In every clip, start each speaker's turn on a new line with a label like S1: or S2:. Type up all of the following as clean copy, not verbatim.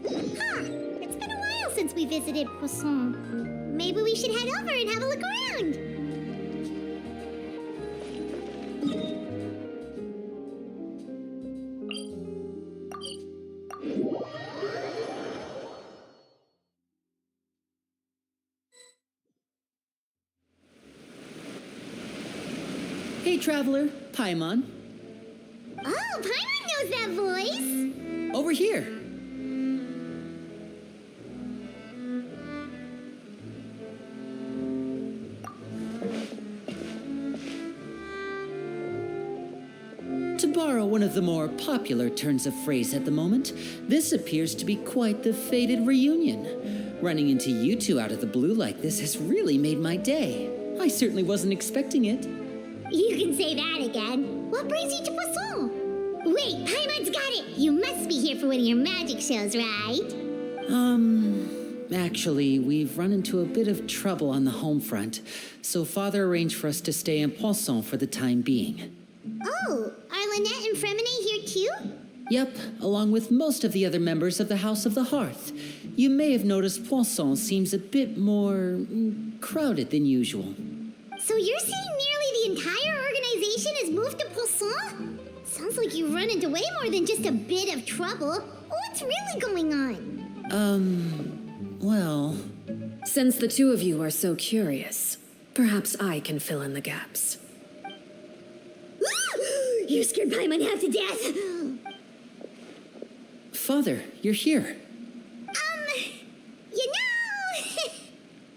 S1: Huh, it's been a while since we visited Poisson. Maybe we should head over and have a look around.
S2: Hey, traveler, Paimon.
S1: Oh, Paimon knows that voice!
S2: Over here. To borrow one of the more popular turns of phrase at the moment, this appears to be quite the fated reunion. Running into you two out of the blue like this has really made my day. I certainly wasn't expecting it.
S1: You can say that again. What brings you to Poisson? Wait, Paimon's got it! You must be here for one of your magic shows, right?
S2: Actually, we've run into a bit of trouble on the home front, so Father arranged for us to stay in Poisson for the time being.
S1: Oh, are Lynette and Fremine here too?
S2: Yep, along with most of the other members of the House of the Hearth. You may have noticed Poisson seems a bit more crowded than usual.
S1: So you're saying nearly the entire organization has moved to Poisson? Sounds like you've run into way more than just a bit of trouble. What's really going on?
S2: Well...
S3: Since the two of you are so curious, perhaps I can fill in the gaps.
S1: You scared Paimon half to death!
S2: Father, you're here.
S1: You know...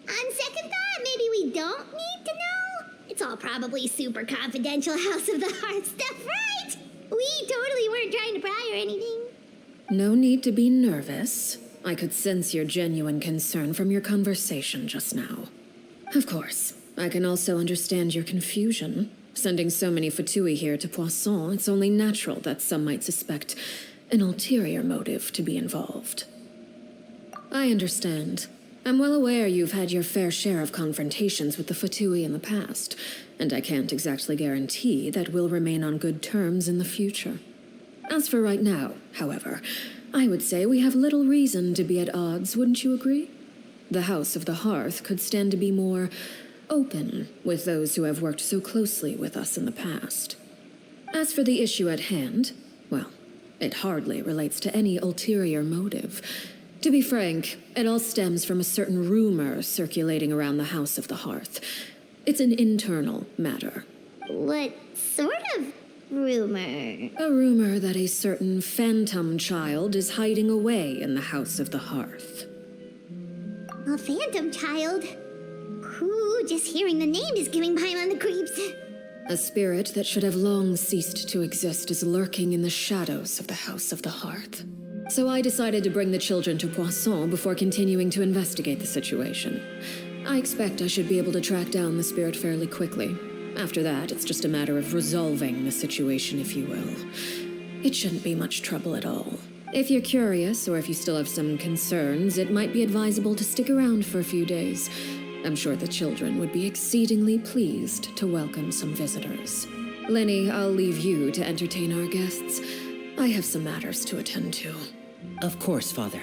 S1: on second thought, maybe we don't need to know. It's all probably super confidential House of the Heart stuff, right? We totally weren't trying to pry or anything.
S3: No need to be nervous. I could sense your genuine concern from your conversation just now. Of course, I can also understand your confusion. Sending so many Fatui here to Poisson, it's only natural that some might suspect an ulterior motive to be involved. I understand. I'm well aware you've had your fair share of confrontations with the Fatui in the past, and I can't exactly guarantee that we'll remain on good terms in the future. As for right now, however, I would say we have little reason to be at odds, wouldn't you agree? The House of the Hearth could stand to be more open with those who have worked so closely with us in the past. As for the issue at hand, well, it hardly relates to any ulterior motive. To be frank, it all stems from a certain rumor circulating around the House of the Hearth. It's an internal matter.
S1: What sort of rumor?
S3: A rumor that a certain phantom child is hiding away in the House of the Hearth.
S1: A phantom child? Ooh, just hearing the name is giving Paimon the creeps.
S3: A spirit that should have long ceased to exist is lurking in the shadows of the House of the Hearth. So I decided to bring the children to Poisson before continuing to investigate the situation. I expect I should be able to track down the spirit fairly quickly. After that, it's just a matter of resolving the situation, if you will. It shouldn't be much trouble at all. If you're curious, or if you still have some concerns, it might be advisable to stick around for a few days. I'm sure the children would be exceedingly pleased to welcome some visitors. Lenny, I'll leave you to entertain our guests. I have some matters to attend to.
S2: Of course, Father.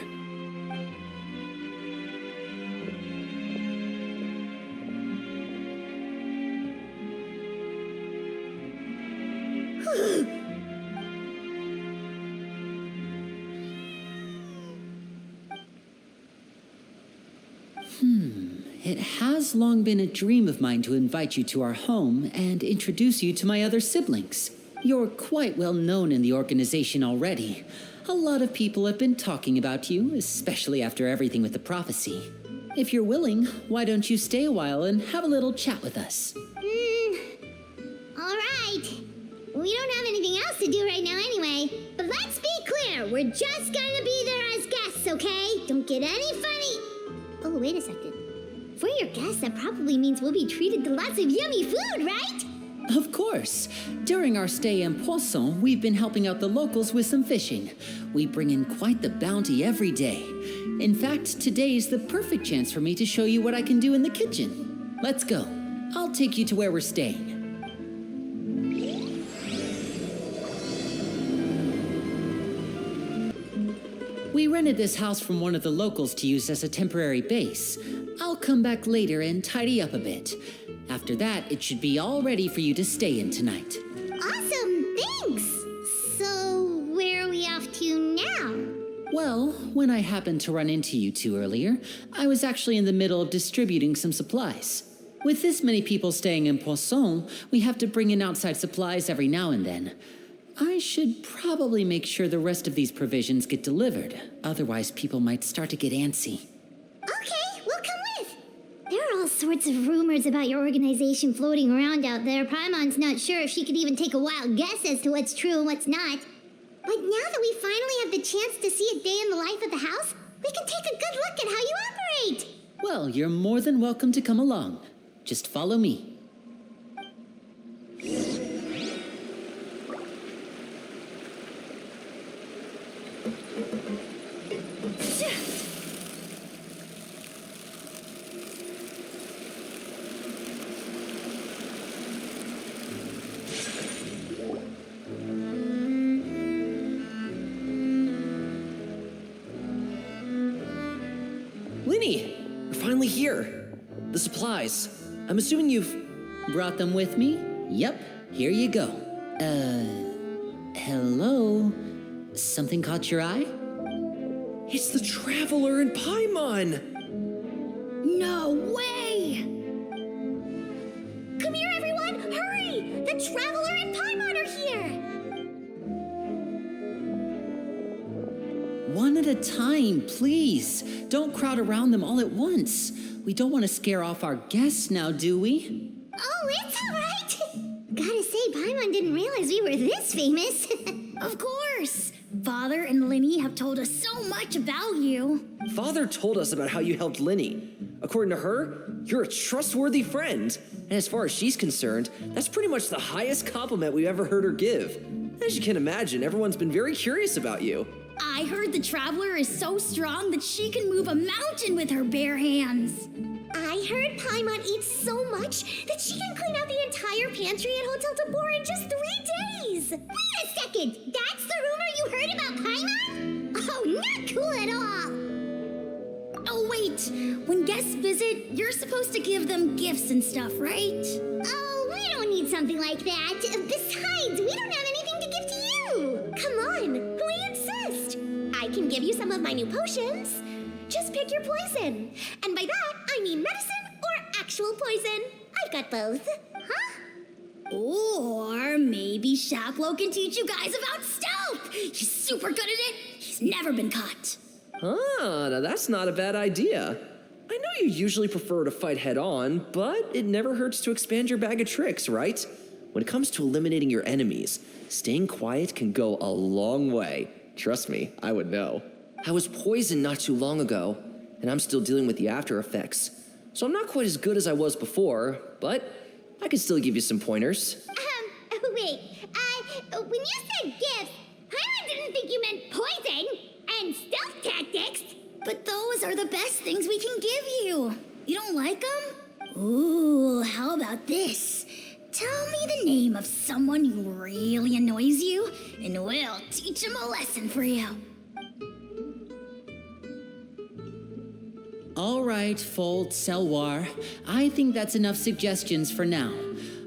S2: It has long been a dream of mine to invite you to our home and introduce you to my other siblings. You're quite well known in the organization already. A lot of people have been talking about you, especially after everything with the prophecy. If you're willing, why don't you stay a while and have a little chat with us?
S1: Alright. We don't have anything else to do right now anyway. But let's be clear, we're just gonna be there as guests, okay? Don't get any funny. Oh, wait a second. For your guests, that probably means we'll be treated to lots of yummy food, right?
S2: Of course. During our stay in Poisson, we've been helping out the locals with some fishing. We bring in quite the bounty every day. In fact, today's the perfect chance for me to show you what I can do in the kitchen. Let's go. I'll take you to where we're staying. We rented this house from one of the locals to use as a temporary base. I'll come back later and tidy up a bit. After that, it should be all ready for you to stay in tonight.
S1: Awesome, thanks! So, where are we off to now?
S2: Well, when I happened to run into you two earlier, I was actually in the middle of distributing some supplies. With this many people staying in Poisson, we have to bring in outside supplies every now and then. I should probably make sure the rest of these provisions get delivered. Otherwise, people might start to get antsy.
S1: Okay, we'll come with. There are all sorts of rumors about your organization floating around out there. Paimon's not sure if she could even take a wild guess as to what's true and what's not. But now that we finally have the chance to see a day in the life of the house, we can take a good look at how you operate.
S2: Well, you're more than welcome to come along. Just follow me.
S4: Linny, you're finally here. The supplies. I'm assuming you've...
S2: Brought them with me? Yep, here you go. Hello? Something caught your eye?
S4: It's the Traveler in Paimon!
S1: No way! Come here, everyone! Hurry! The Traveler and Paimon are here!
S2: One at a time, please. Don't crowd around them all at once. We don't want to scare off our guests now, do we?
S1: Oh, it's all right. Gotta say, Paimon didn't realize we were this famous. Of course. Father and Linny have told us so much about you.
S4: Father told us about how you helped Linny. According to her, you're a trustworthy friend. And as far as she's concerned, that's pretty much the highest compliment we've ever heard her give. As you can imagine, everyone's been very curious about you.
S1: I heard the Traveler is so strong that she can move a mountain with her bare hands. I heard Paimon eats so much that she can clean out the entire pantry at Hotel Tabor in just 3 days. Wait a second! That's the rumor you heard about Paimon? Oh, not cool at all! Oh, wait. When guests visit, you're supposed to give them gifts and stuff, right? Oh, we don't need something like that. Besides, we don't have anything to give to you. Come on, we insist. I can give you some of my new potions. Just pick your poison. And by that, I mean medicine or actual poison. I've got both. Huh? Or maybe Shaplo can teach you guys about stealth. He's super good at it. He's never been caught.
S4: Ah, now that's not a bad idea. I know you usually prefer to fight head on, but it never hurts to expand your bag of tricks, right? When it comes to eliminating your enemies, staying quiet can go a long way. Trust me, I would know. I was poisoned not too long ago, and I'm still dealing with the after effects. So I'm not quite as good as I was before, but I can still give you some pointers.
S1: Wait. When you said gifts, I didn't think you meant poison and stealth tactics. But those are the best things we can give you. You don't like them? Ooh, how about this? Tell me the name of someone who really annoys you, and we'll teach him a lesson for you.
S2: All right, Fold, Selwar. I think that's enough suggestions for now.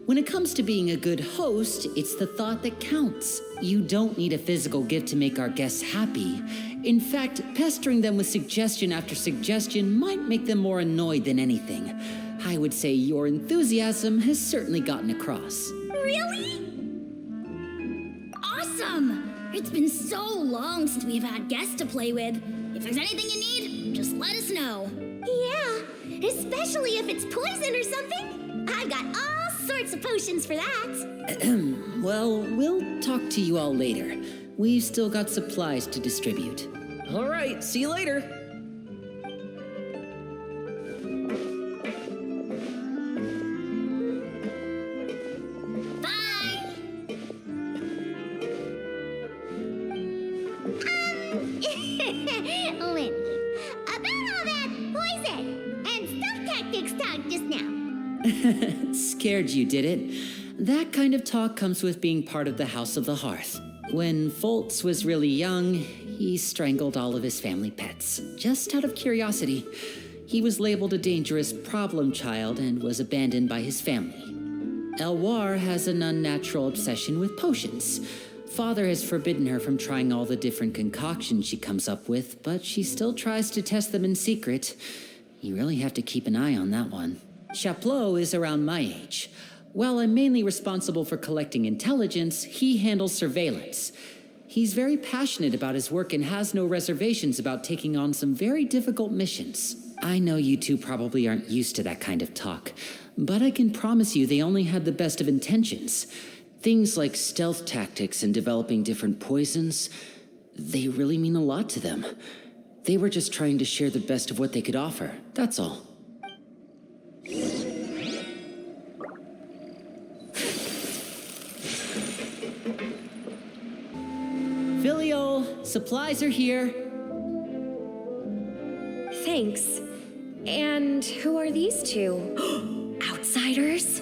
S2: When it comes to being a good host, it's the thought that counts. You don't need a physical gift to make our guests happy. In fact, pestering them with suggestion after suggestion might make them more annoyed than anything. I would say your enthusiasm has certainly gotten across.
S1: Really? Awesome! It's been so long since we've had guests to play with. If there's anything you need, just let us know. Yeah, especially if it's poison or something. I've got all sorts of potions for that.
S2: Well, we'll talk to you all later. We've still got supplies to distribute.
S4: All right, see you later.
S1: Bye! Lindy, about all that poison and stealth tactics talk just now.
S2: Scared you, did it? That kind of talk comes with being part of the House of the Hearth. When Foltz was really young, He strangled all of his family pets, just out of curiosity. He was labeled a dangerous problem child and was abandoned by his family. Elwar has an unnatural obsession with potions. Father has forbidden her from trying all the different concoctions she comes up with, but she still tries to test them in secret. You really have to keep an eye on that one. Chaplot is around my age. While I'm mainly responsible for collecting intelligence, he handles surveillance. He's very passionate about his work and has no reservations about taking on some very difficult missions. I know you two probably aren't used to that kind of talk, but I can promise you they only had the best of intentions. Things like stealth tactics and developing different poisons, they really mean a lot to them. They were just trying to share the best of what they could offer, that's all. Filial, supplies are here.
S5: Thanks. And who are these two? Outsiders?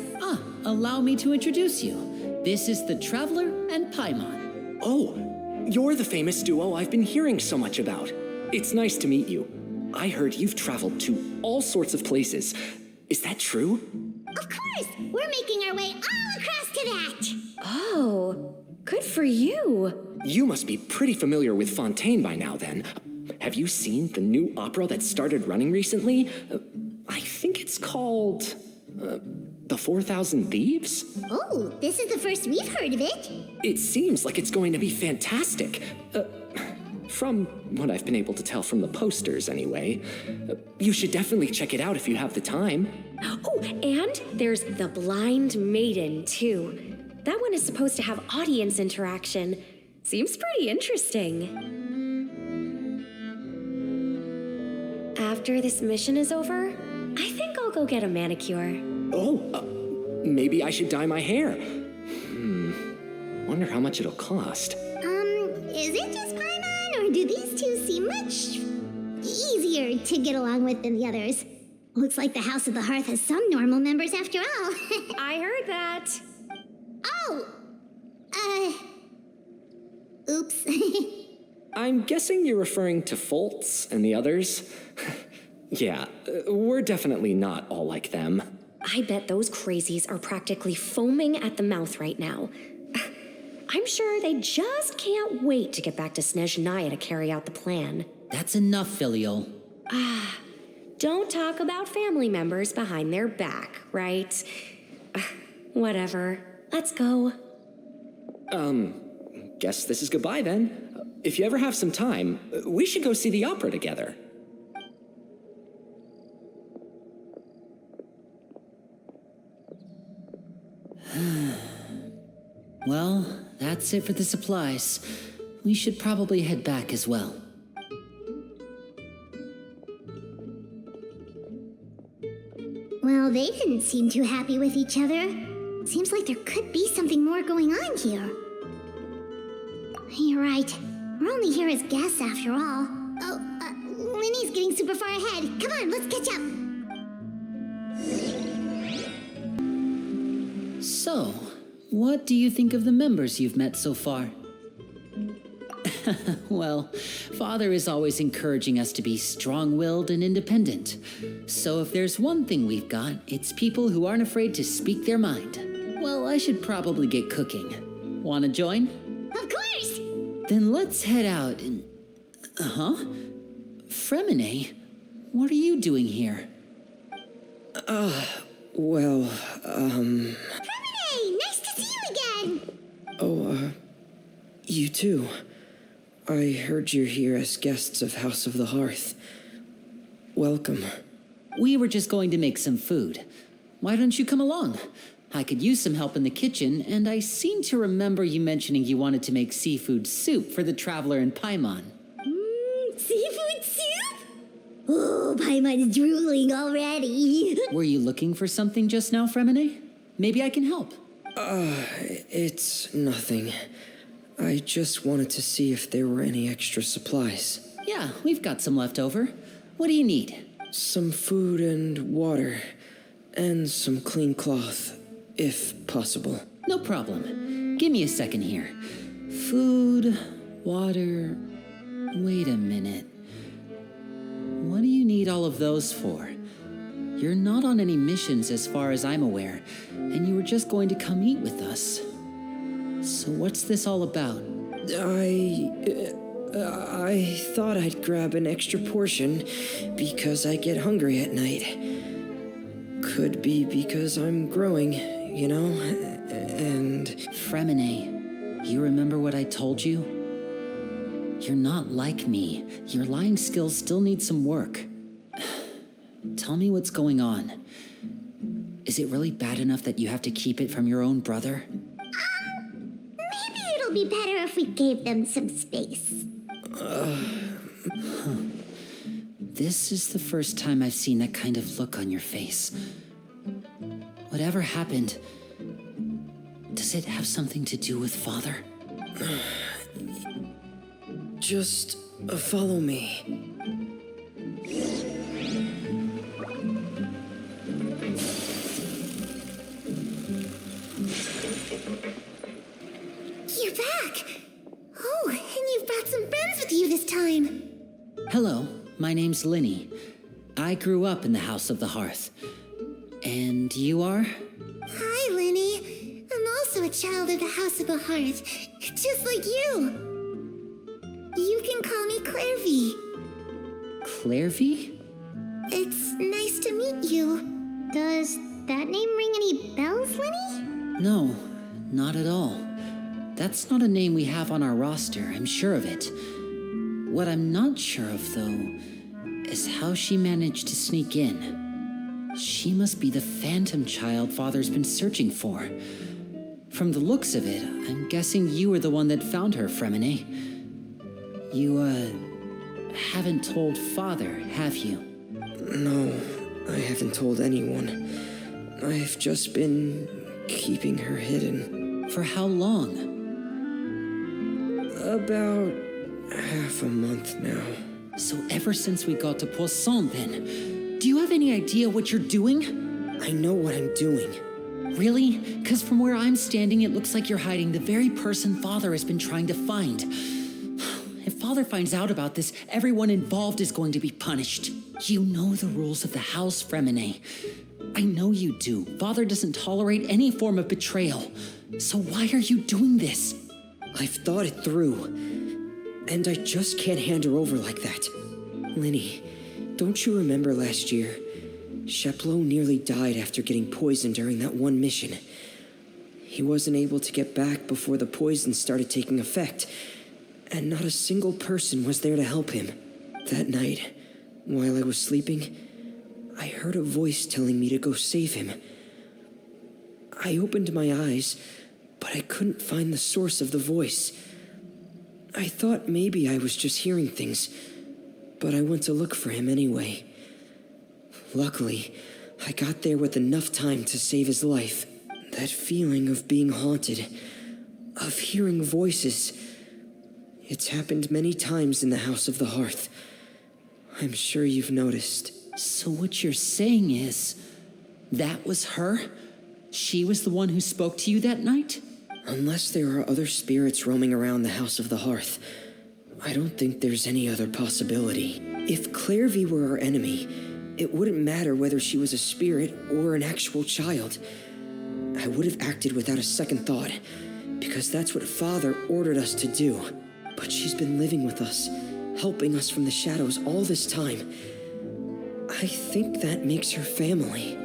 S2: Allow me to introduce you. This is the Traveler and Paimon.
S6: Oh, you're the famous duo I've been hearing so much about. It's nice to meet you. I heard you've traveled to all sorts of places. Is that true?
S1: Of course! We're making our way all across to that!
S5: Oh, good for you.
S6: You must be pretty familiar with Fontaine by now, then. Have you seen the new opera that started running recently? I think it's called... The 4,000 Thieves?
S1: Oh, this is the first we've heard of it.
S6: It seems like it's going to be fantastic. From what I've been able to tell from the posters, anyway. You should definitely check it out if you have the time.
S5: Oh, and there's The Blind Maiden, too. That one is supposed to have audience interaction. Seems pretty interesting. After this mission is over, I think I'll go get a manicure.
S6: Oh, maybe I should dye my hair. Wonder how much it'll cost.
S1: Is it just Paimon, or do these two seem much easier to get along with than the others? Looks like the House of the Hearth has some normal members after all.
S5: I heard that.
S1: Oops.
S6: I'm guessing you're referring to Foltz and the others. Yeah, we're definitely not all like them.
S5: I bet those crazies are practically foaming at the mouth right now. I'm sure they just can't wait to get back to Snezhnaya to carry out the plan.
S2: That's enough, Filial.
S5: Don't talk about family members behind their back, right? Whatever. Let's go.
S6: Guess this is goodbye then. If you ever have some time, we should go see the opera together.
S2: Well, that's it for the supplies. We should probably head back as well.
S1: Well, they didn't seem too happy with each other. Seems like there could be something more going on here. You're right. We're only here as guests after all. Oh, Linny's getting super far ahead. Come on, let's catch up.
S2: So, what do you think of the members you've met so far? Well, Father is always encouraging us to be strong-willed and independent. So if there's one thing we've got, it's people who aren't afraid to speak their mind. Well, I should probably get cooking. Wanna join?
S1: Of course!
S2: Then let's head out and... Fremine, what are you doing here?
S6: Well,
S1: Fremine, nice to see you again!
S7: You too. I heard you're here as guests of House of the Hearth. Welcome.
S2: We were just going to make some food. Why don't you come along? I could use some help in the kitchen, and I seem to remember you mentioning you wanted to make seafood soup for the Traveler and Paimon.
S1: Seafood soup? Oh, Paimon's drooling already.
S2: Were you looking for something just now, Fremine? Maybe I can help.
S7: It's nothing. I just wanted to see if there were any extra supplies.
S2: Yeah, we've got some left over. What do you need?
S7: Some food and water. And some clean cloth, if possible.
S2: No problem. Give me a second here. Food, water... Wait a minute. What do you need all of those for? You're not on any missions as far as I'm aware, and you were just going to come eat with us. So what's this all about?
S7: I thought I'd grab an extra portion because I get hungry at night. Could be because I'm growing, and...
S2: Fremine, you remember what I told you? You're not like me. Your lying skills still need some work. Tell me what's going on. Is it really bad enough that you have to keep it from your own brother?
S1: Maybe it'll be better if we gave them some space.
S2: This is the first time I've seen that kind of look on your face. Whatever happened, does it have something to do with Father?
S7: Just follow me.
S1: You're back! Oh, and you've brought some friends with you this time.
S2: Hello, my name's Linny. I grew up in the House of the Hearth. And you are?
S1: Hi, Linny. I'm also a child of the House of the Hearth, just like you. You can call me Clairvy.
S2: Clairvy?
S1: It's nice to meet you. Does that name ring any bells, Linny?
S2: No, not at all. That's not a name we have on our roster, I'm sure of it. What I'm not sure of, though, is how she managed to sneak in. She must be the phantom child Father's been searching for. From the looks of it, I'm guessing you were the one that found her, Fremine. You, haven't told Father, have you?
S7: No, I haven't told anyone. I've just been keeping her hidden.
S2: For how long?
S7: About half a month now.
S2: So ever since we got to Poisson, then, do you have any idea what you're doing?
S7: I know what I'm doing.
S2: Really? Because from where I'm standing, it looks like you're hiding the very person Father has been trying to find. If Father finds out about this, everyone involved is going to be punished. You know the rules of the house, Fremine. I know you do. Father doesn't tolerate any form of betrayal. So why are you doing this?
S7: I've thought it through, and I just can't hand her over like that. Linny, don't you remember last year? Sheplo nearly died after getting poisoned during that one mission. He wasn't able to get back before the poison started taking effect, and not a single person was there to help him. That night, while I was sleeping, I heard a voice telling me to go save him. I opened my eyes, but I couldn't find the source of the voice. I thought maybe I was just hearing things, but I went to look for him anyway. Luckily, I got there with enough time to save his life. That feeling of being haunted, of hearing voices, it's happened many times in the House of the Hearth. I'm sure you've noticed.
S2: So what you're saying is, that was her? She was the one who spoke to you that night?
S7: Unless there are other spirits roaming around the House of the Hearth, I don't think there's any other possibility. If Clairvy were our enemy, it wouldn't matter whether she was a spirit or an actual child. I would have acted without a second thought, because that's what Father ordered us to do. But she's been living with us, helping us from the shadows all this time. I think that makes her family.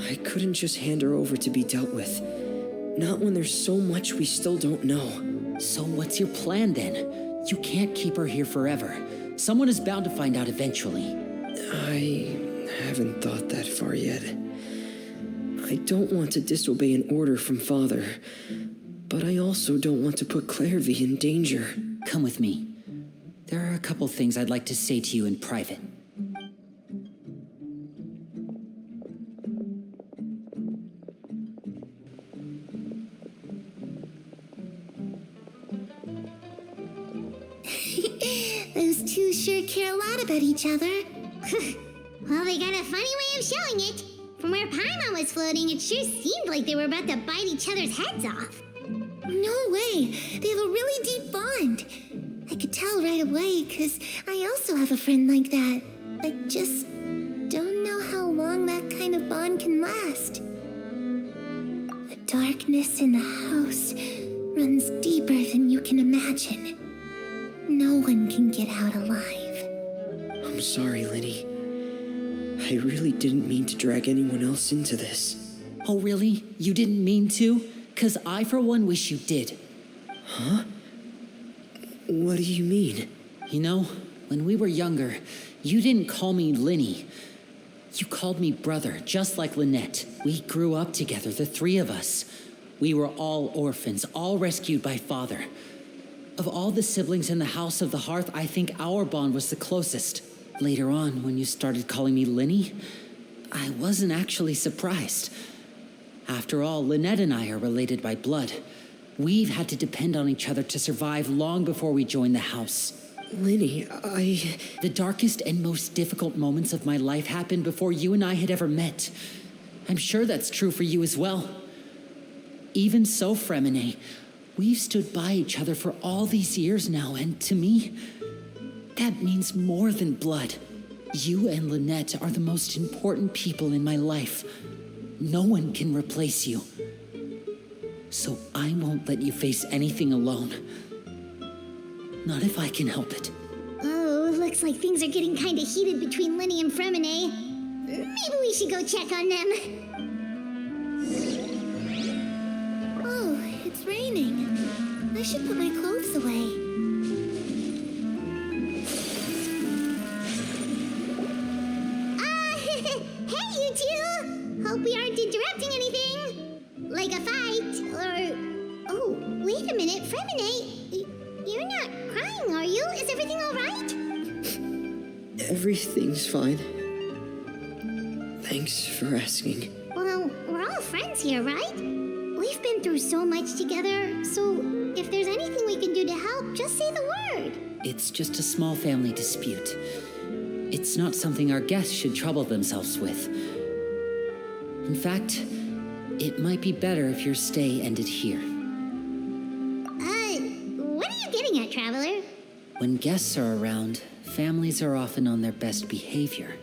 S7: I couldn't just hand her over to be dealt with. Not when there's so much we still don't know.
S2: So what's your plan then? You can't keep her here forever. Someone is bound to find out eventually.
S7: I haven't thought that far yet. I don't want to disobey an order from Father, but I also don't want to put Clairvy in danger.
S2: Come with me. There are a couple things I'd like to say to you in private.
S1: Those two sure care a lot about each other. Well, they got a funny way of showing it. From where Paimon was floating, it sure seemed like they were about to bite each other's heads off. No way! They have a really deep bond. I could tell right away, 'cause I also have a friend like that. I just don't know how long that kind of bond can last. The darkness in the house runs deeper than you can imagine. No one can get out alive.
S7: I'm sorry, Lenny. I really didn't mean to drag anyone else into this.
S2: Oh, really? You didn't mean to? 'Cause I, for one, wish you did.
S7: Huh? What do you mean?
S2: You know, when we were younger, you didn't call me Linny. You called me brother, just like Lynette. We grew up together, the three of us. We were all orphans, all rescued by father. Of all the siblings in the House of the Hearth, I think our bond was the closest. Later on, when you started calling me Linny, I wasn't actually surprised. After all, Lynette and I are related by blood. We've had to depend on each other to survive long before we joined the house.
S7: Lenny,
S2: The darkest and most difficult moments of my life happened before you and I had ever met. I'm sure that's true for you as well. Even so, Fremine, we've stood by each other for all these years now, and to me, that means more than blood. You and Lynette are the most important people in my life. No one can replace you. So I won't let you face anything alone. Not if I can help it.
S1: Oh, looks like things are getting kind of heated between Linny and Fremine. Maybe we should go check on them. Oh, it's raining. I should put my clothes away. Hey, you two! Hope we aren't interrupting anything. Like a fight, or... Oh, wait a minute, Fremine. You're not crying, are you? Is everything all right?
S7: everything's fine. Thanks for asking.
S1: Well, we're all friends here, right? We've been through so much together, so if there's anything we can do to help, just say the word.
S2: It's just a small family dispute. It's not something our guests should trouble themselves with. In fact, it might be better if your stay ended here.
S1: What are you getting at, Traveler?
S2: When guests are around, families are often on their best behavior.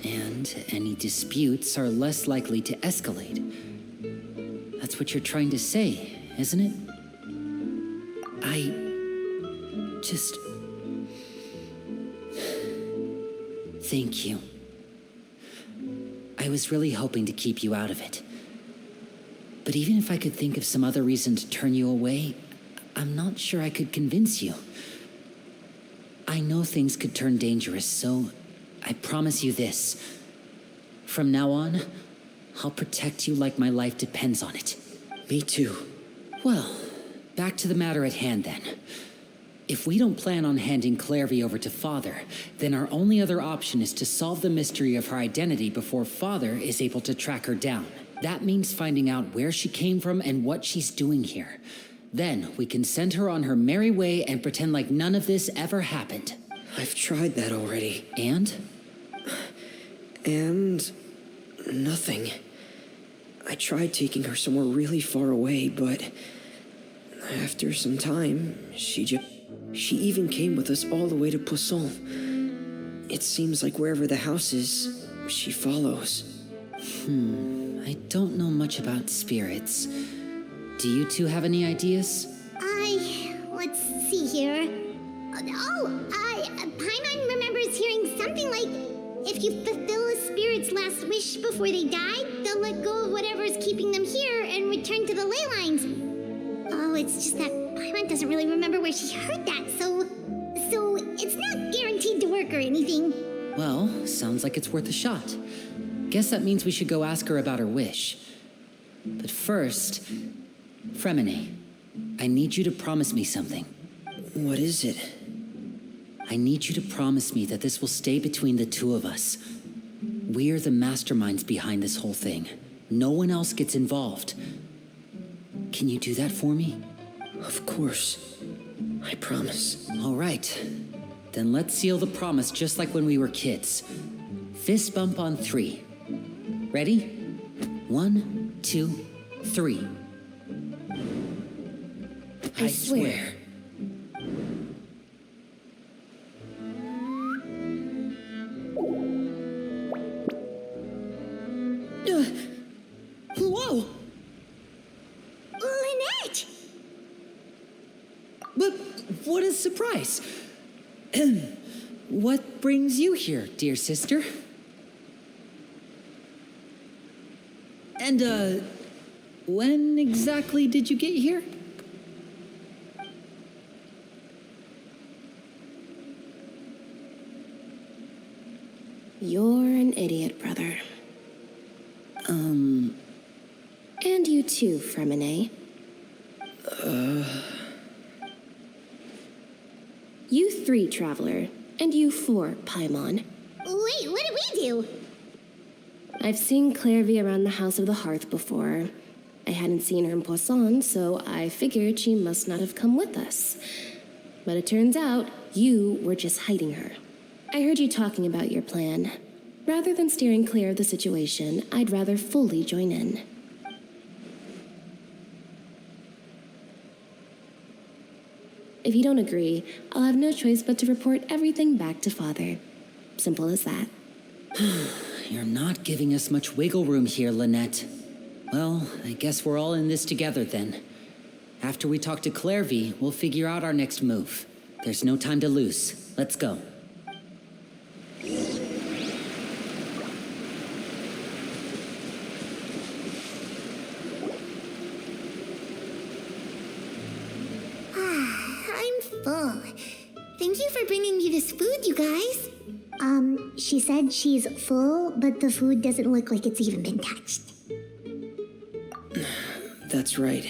S2: And any disputes are less likely to escalate. That's what you're trying to say, isn't it? Thank you. I was really hoping to keep you out of it. But even if I could think of some other reason to turn you away, I'm not sure I could convince you. I know things could turn dangerous, so I promise you this. From now on, I'll protect you like my life depends on it.
S7: Me too.
S2: Well, back to the matter at hand then. If we don't plan on handing Clairvy over to Father, then our only other option is to solve the mystery of her identity before Father is able to track her down. That means finding out where she came from and what she's doing here. Then we can send her on her merry way and pretend like none of this ever happened.
S7: I've tried that already.
S2: And?
S7: And nothing. I tried taking her somewhere really far away, but after some time, she even came with us all the way to Poisson. It seems like wherever the house is, she follows.
S2: I don't know much about spirits. Do you two have any ideas?
S1: Let's see here. Paimon remembers hearing something like, if you fulfill a spirit's last wish before they die, they'll let go of whatever's keeping them here and return to the ley lines. Oh, it's just that Paimon doesn't really remember where she heard that, so it's not guaranteed to work or anything.
S2: Well, sounds like it's worth a shot. Guess that means we should go ask her about her wish. But first, Fremine, I need you to promise me something.
S7: What is it?
S2: I need you to promise me that this will stay between the two of us. We're the masterminds behind this whole thing. No one else gets involved. Can you do that for me?
S7: Of course. I promise.
S2: All right. Then let's seal the promise just like when we were kids. Fist bump on 3. Ready? 1, 2, 3.
S3: I swear.
S2: Whoa!
S1: Lynette!
S2: But what a surprise! What brings you here, dear sister? And, when exactly did you get here?
S5: You're an idiot, brother. And you too, Fremine. You 3, Traveler. And you 4, Paimon.
S1: Wait, what did we do?
S5: I've seen Clairvy around the House of the Hearth before. I hadn't seen her in Poisson, so I figured she must not have come with us. But it turns out you were just hiding her. I heard you talking about your plan. Rather than steering clear of the situation, I'd rather fully join in. If you don't agree, I'll have no choice but to report everything back to Father. Simple as that.
S2: You're not giving us much wiggle room here, Lynette. Well, I guess we're all in this together then. After we talk to Clairvy, we'll figure out our next move. There's no time to lose. Let's go.
S1: I'm full. Thank you for bringing me this food, you guys. She said she's full, but the food doesn't look like it's even been touched.
S7: That's right.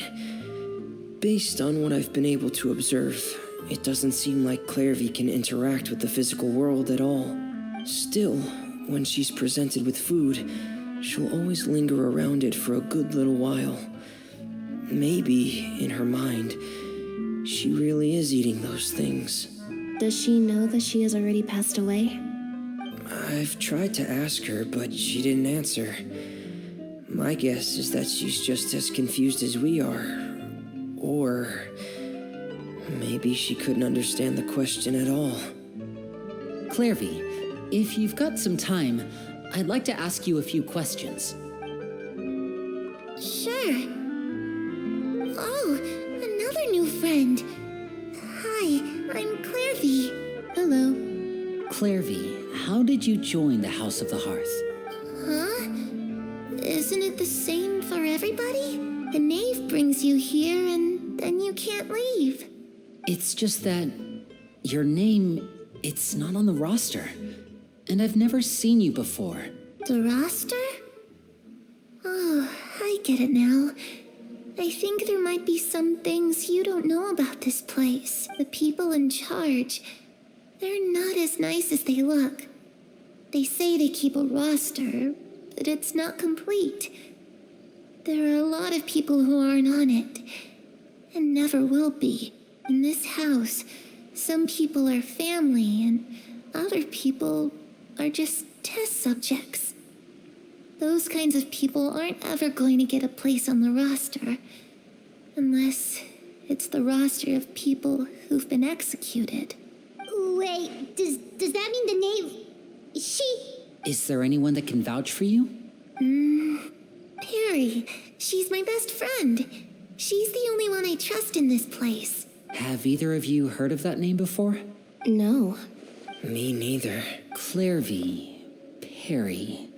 S7: Based on what I've been able to observe, it doesn't seem like Clairvy can interact with the physical world at all. Still, when she's presented with food, she'll always linger around it for a good little while. Maybe, in her mind, she really is eating those things.
S5: Does she know that she has already passed away?
S7: I've tried to ask her, but she didn't answer. My guess is that she's just as confused as we are. Or maybe she couldn't understand the question at all.
S2: Clairvy, if you've got some time, I'd like to ask you a few questions.
S1: Sure. Oh, another new friend. Hi, I'm Clairvy.
S5: Hello.
S2: Clairvy, how did you join the House of the Hearth?
S1: Huh? Isn't it the same for everybody? The knave brings you here and then you can't leave.
S2: It's just that your name, it's not on the roster. And I've never seen you before.
S1: The roster? Oh, I get it now. I think there might be some things you don't know about this place. The people in charge, they're not as nice as they look. They say they keep a roster, but it's not complete. There are a lot of people who aren't on it, and never will be. In this house, some people are family, and other people are just test subjects. Those kinds of people aren't ever going to get a place on the roster, unless it's the roster of people who've been executed. Wait, does that mean the knave...
S2: Is there anyone that can vouch for you?
S1: Perry, she's my best friend. She's the only one I trust in this place.
S2: Have either of you heard of that name before?
S5: No.
S7: Me neither.
S2: Clairvy, Perry.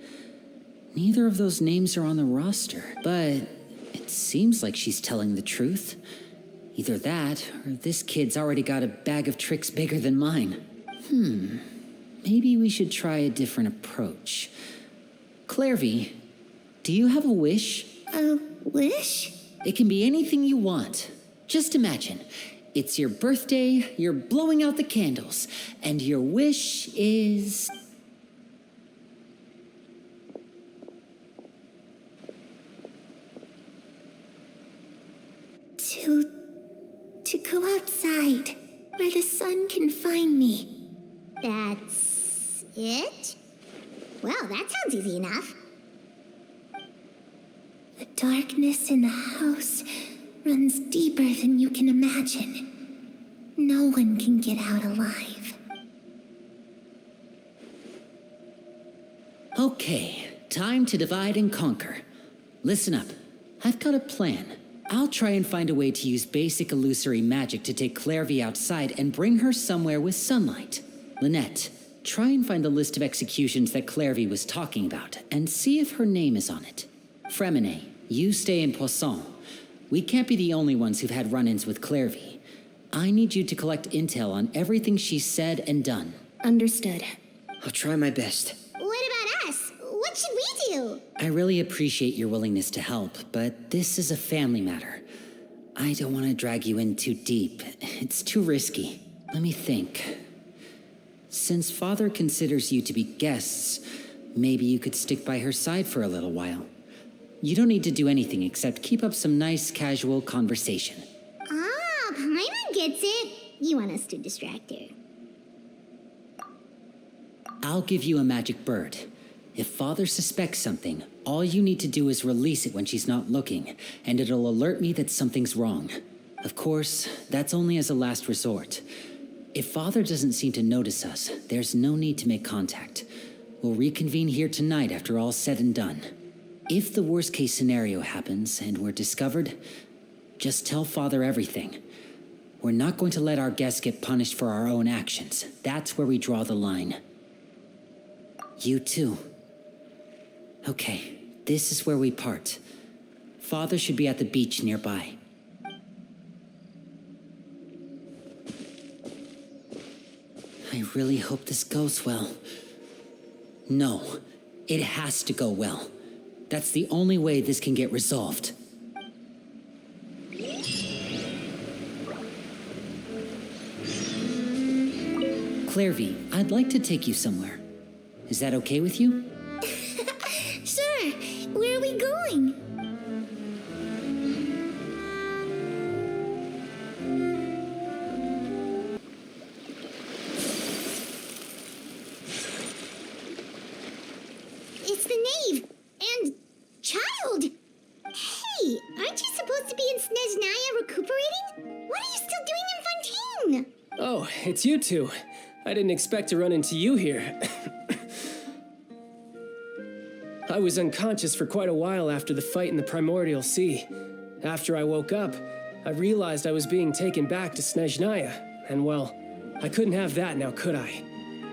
S2: Neither of those names are on the roster, but it seems like she's telling the truth. Either that, or this kid's already got a bag of tricks bigger than mine. Maybe we should try a different approach. Clairvy, do you have a wish?
S1: A wish?
S2: It can be anything you want. Just imagine, it's your birthday, you're blowing out the candles, and your wish is...
S1: To go outside, where the sun can find me. That's it? Well, that sounds easy enough. The darkness in the house runs deeper than you can imagine. No one can get out alive.
S2: Okay, Time to divide and conquer. Listen up. I've got a plan. I'll try and find a way to use basic illusory magic to take Clairvy outside and bring her somewhere with sunlight. Lynette, try and find the list of executions that Clairvy was talking about and see if her name is on it. Fremine, you stay in Poisson. We can't be the only ones who've had run-ins with Clairvy. I need you to collect intel on everything she's said and done.
S5: Understood.
S7: I'll try my best.
S1: What about us? What should we do?
S2: I really appreciate your willingness to help, but this is a family matter. I don't want to drag you in too deep. It's too risky. Let me think. Since Father considers you to be guests, maybe you could stick by her side for a little while. You don't need to do anything except keep up some nice, casual conversation.
S1: Ah, Paimon gets it. You want us to distract her.
S2: I'll give you a magic bird. If Father suspects something, all you need to do is release it when she's not looking, and it'll alert me that something's wrong. Of course, that's only as a last resort. If Father doesn't seem to notice us, there's no need to make contact. We'll reconvene here tonight after all's said and done. If the worst-case scenario happens and we're discovered, just tell Father everything. We're not going to let our guests get punished for our own actions. That's where we draw the line. You too. Okay, this is where we part. Father should be at the beach nearby. I really hope this goes well. No, it has to go well. That's the only way this can get resolved. Clairvy, I'd like to take you somewhere. Is that okay with you?
S1: Sure. Where are we going? It's the knave and child. Hey, aren't you supposed to be in Snezhnaya recuperating? What are you still doing in Fontaine?
S8: Oh, it's you two. I didn't expect to run into you here. I was unconscious for quite a while after the fight in the Primordial Sea. After I woke up, I realized I was being taken back to Snezhnaya, and well, I couldn't have that now, could I?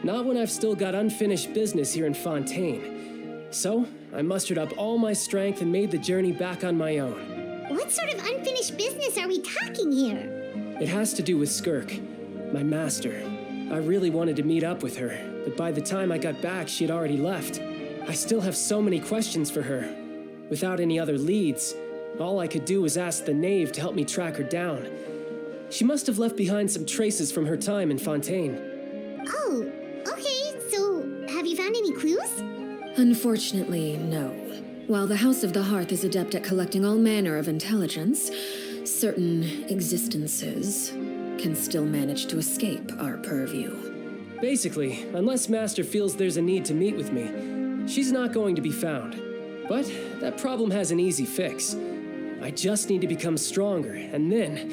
S8: Not when I've still got unfinished business here in Fontaine. So, I mustered up all my strength and made the journey back on my own.
S1: What sort of unfinished business are we talking here?
S8: It has to do with Skirk, my master. I really wanted to meet up with her, but by the time I got back, she had already left. I still have so many questions for her. Without any other leads, all I could do was ask the knave to help me track her down. She must have left behind some traces from her time in Fontaine.
S1: Oh, okay, so have you found any clues?
S3: Unfortunately, no. While the House of the Hearth is adept at collecting all manner of intelligence, certain existences can still manage to escape our purview.
S8: Basically, unless Master feels there's a need to meet with me, she's not going to be found. But that problem has an easy fix. I just need to become stronger, and then...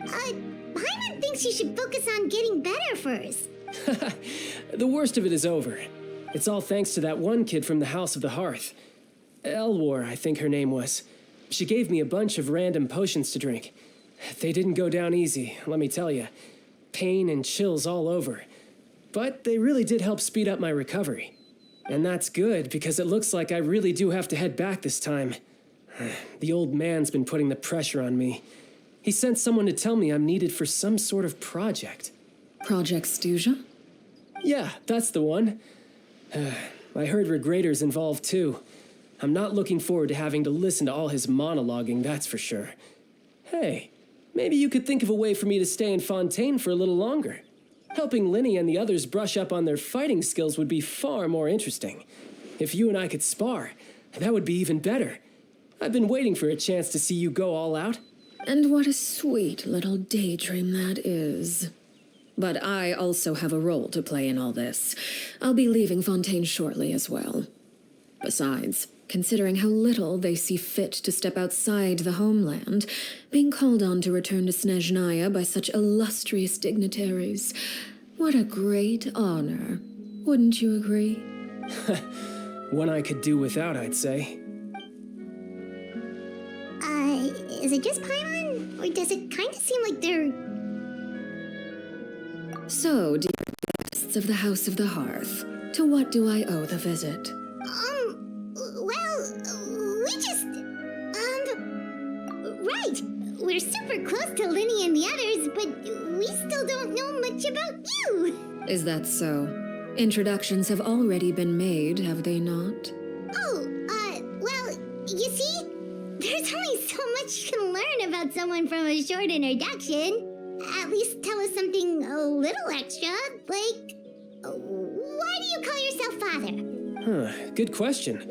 S1: Paimon thinks you should focus on getting better first.
S8: The worst of it is over. It's all thanks to that one kid from the House of the Hearth. Elwar, I think her name was. She gave me a bunch of random potions to drink. They didn't go down easy, let me tell you. Pain and chills all over. But they really did help speed up my recovery. And that's good, because it looks like I really do have to head back this time. The old man's been putting the pressure on me. He sent someone to tell me I'm needed for some sort of project.
S3: Project Stuja?
S8: Yeah, that's the one. I heard Regrader's involved too. I'm not looking forward to having to listen to all his monologuing, that's for sure. Hey, maybe you could think of a way for me to stay in Fontaine for a little longer. Helping Linny and the others brush up on their fighting skills would be far more interesting. If you and I could spar, that would be even better. I've been waiting for a chance to see you go all out.
S3: And what a sweet little daydream that is. But I also have a role to play in all this. I'll be leaving Fontaine shortly as well. Besides, considering how little they see fit to step outside the homeland, being called on to return to Snezhnaya by such illustrious dignitaries, what a great honor. Wouldn't you agree?
S8: One I could do without, I'd say.
S1: Is it just Paimon? Or does it kind of seem like they're...
S3: So, dear guests of the House of the Hearth, to what do I owe the visit?
S1: We just... Right! We're super close to Linny and the others, but we still don't know much about you!
S3: Is that so? Introductions have already been made, have they not?
S1: Well, you see, there's only so much you can learn about someone from a short introduction. At least tell us something a little extra, like, why do you call yourself father?
S8: Good question.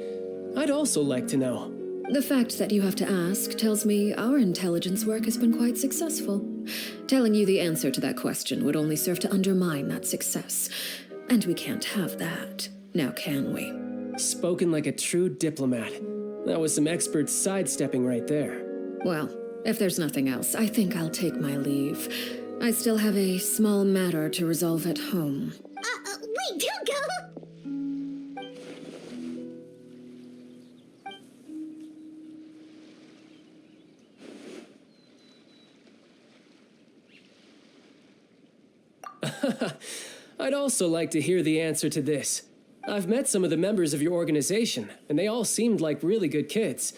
S8: I'd also like to know.
S3: The fact that you have to ask tells me our intelligence work has been quite successful. Telling you the answer to that question would only serve to undermine that success. And we can't have that, now can we?
S8: Spoken like a true diplomat. That was some expert sidestepping right there.
S3: Well, if there's nothing else, I think I'll take my leave. I still have a small matter to resolve at home.
S1: Wait, don't go!
S8: I'd also like to hear the answer to this. I've met some of the members of your organization, and they all seemed like really good kids.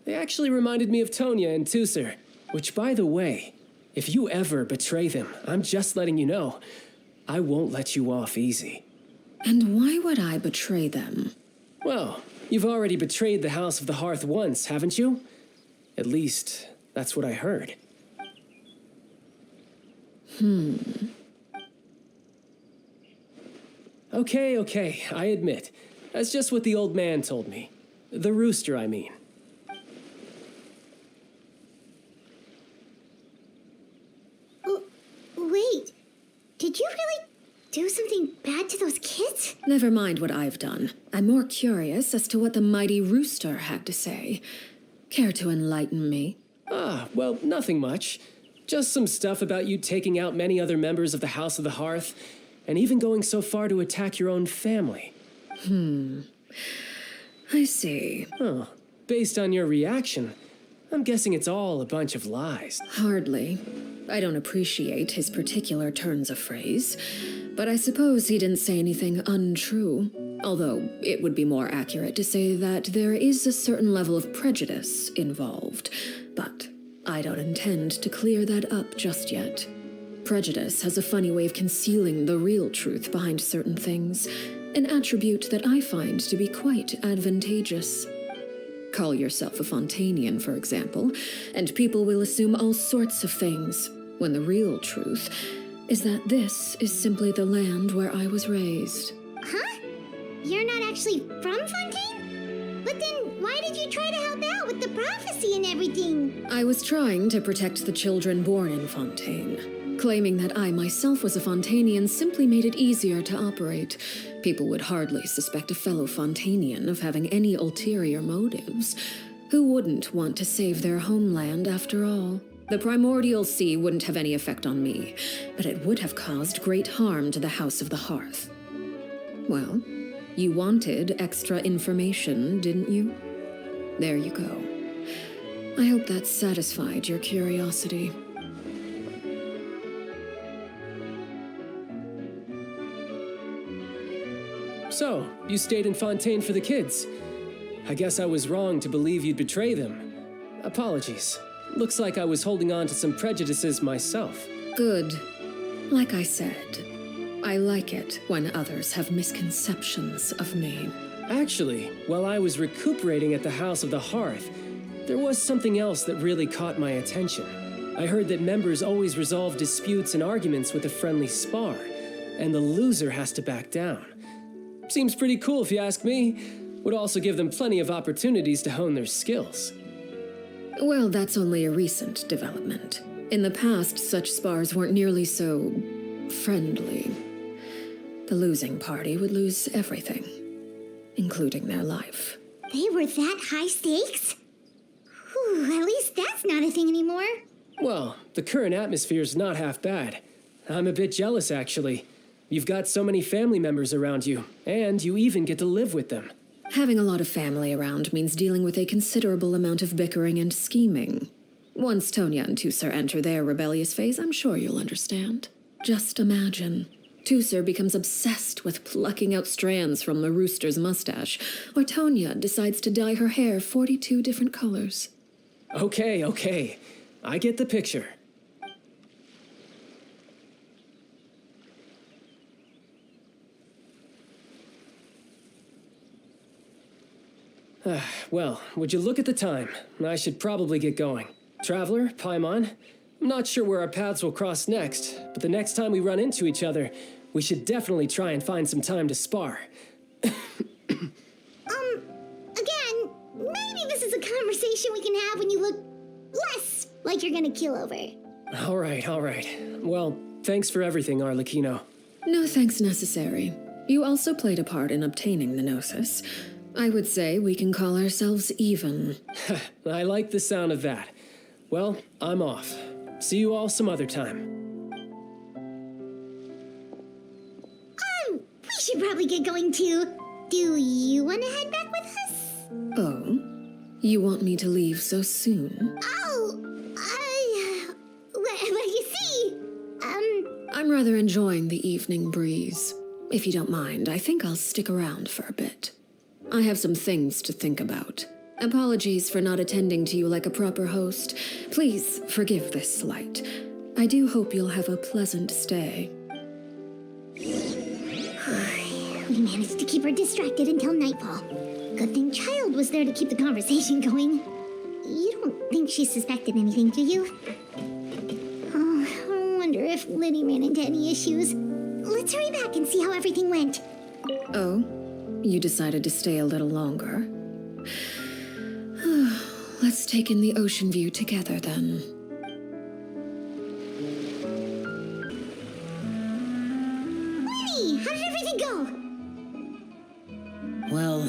S8: They actually reminded me of Tonya and Tusser, which, by the way, if you ever betray them, I'm just letting you know, I won't let you off easy.
S3: And why would I betray them?
S8: Well, you've already betrayed the House of the Hearth once, haven't you? At least, that's what I heard. Okay, I admit. That's just what the old man told me. The rooster, I mean.
S1: Wait, did you really do something bad to those kids?
S3: Never mind what I've done. I'm more curious as to what the mighty rooster had to say. Care to enlighten me?
S8: Well, nothing much. Just some stuff about you taking out many other members of the House of the Hearth, and even going so far to attack your own family.
S3: I see.
S8: Oh, based on your reaction, I'm guessing it's all a bunch of lies.
S3: Hardly. I don't appreciate his particular turns of phrase, but I suppose he didn't say anything untrue. Although it would be more accurate to say that there is a certain level of prejudice involved. But I don't intend to clear that up just yet. Prejudice has a funny way of concealing the real truth behind certain things, an attribute that I find to be quite advantageous. Call yourself a Fontanian, for example, and people will assume all sorts of things, when the real truth is that this is simply the land where I was raised.
S1: Huh? You're not actually from Fontaine? But then why did you try to help out with the prophecy and everything?
S3: I was trying to protect the children born in Fontaine. Claiming that I myself was a Fontanian simply made it easier to operate. People would hardly suspect a fellow Fontanian of having any ulterior motives. Who wouldn't want to save their homeland after all? The primordial sea wouldn't have any effect on me, but it would have caused great harm to the House of the Hearth. Well, you wanted extra information, didn't you? There you go. I hope that satisfied your curiosity.
S8: So, you stayed in Fontaine for the kids. I guess I was wrong to believe you'd betray them. Apologies. Looks like I was holding on to some prejudices myself.
S3: Good. Like I said, I like it when others have misconceptions of me.
S8: Actually, while I was recuperating at the House of the Hearth, there was something else that really caught my attention. I heard that members always resolve disputes and arguments with a friendly spar, and the loser has to back down. Seems pretty cool if you ask me. Would also give them plenty of opportunities to hone their skills.
S3: Well, that's only a recent development. In the past, such spars weren't nearly so friendly. The losing party would lose everything, including their life.
S1: They were that high stakes? Whew, at least that's not a thing anymore.
S8: Well, the current atmosphere's not half bad. I'm a bit jealous, actually. You've got so many family members around you, and you even get to live with them.
S3: Having a lot of family around means dealing with a considerable amount of bickering and scheming. Once Tonya and Tusser enter their rebellious phase, I'm sure you'll understand. Just imagine. Tusser becomes obsessed with plucking out strands from the rooster's mustache, or Tonya decides to dye her hair 42 different colors.
S8: Okay. I get the picture. Well, would you look at the time? I should probably get going. Traveler, Paimon, I'm not sure where our paths will cross next, but the next time we run into each other, we should definitely try and find some time to spar.
S1: Again, maybe this is a conversation we can have when you look less like you're gonna keel over.
S8: All right. Well, thanks for everything, Arlecchino.
S3: No thanks necessary. You also played a part in obtaining the Gnosis. I would say we can call ourselves even.
S8: I like the sound of that. Well, I'm off. See you all some other time.
S1: We should probably get going too. Do you want to head back with us?
S3: Oh? You want me to leave so soon?
S1: Well, you see,
S3: I'm rather enjoying the evening breeze. If you don't mind, I think I'll stick around for a bit. I have some things to think about. Apologies for not attending to you like a proper host. Please forgive this slight. I do hope you'll have a pleasant stay.
S1: we managed to keep her distracted until nightfall. Good thing Child was there to keep the conversation going. You don't think she suspected anything, do you? Oh, I wonder if Liddy ran into any issues. Let's hurry back and see how everything went.
S3: Oh? You decided to stay a little longer? Let's take in the ocean view together, then.
S1: Liddy, how did everything go?
S2: Well,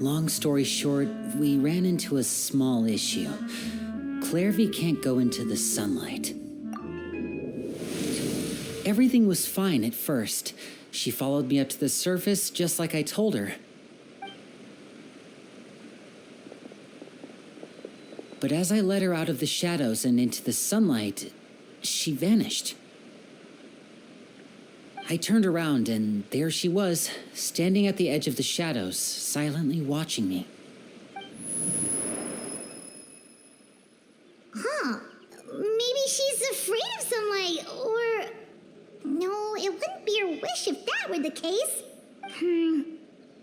S2: long story short, we ran into a small issue. Clairvy can't go into the sunlight. Everything was fine at first. She followed me up to the surface just like I told her. But as I led her out of the shadows and into the sunlight, she vanished. I turned around and there she was, standing at the edge of the shadows, silently watching me.
S1: Huh. Maybe she's afraid of sunlight, or... No, it wouldn't be her wish if that were the case.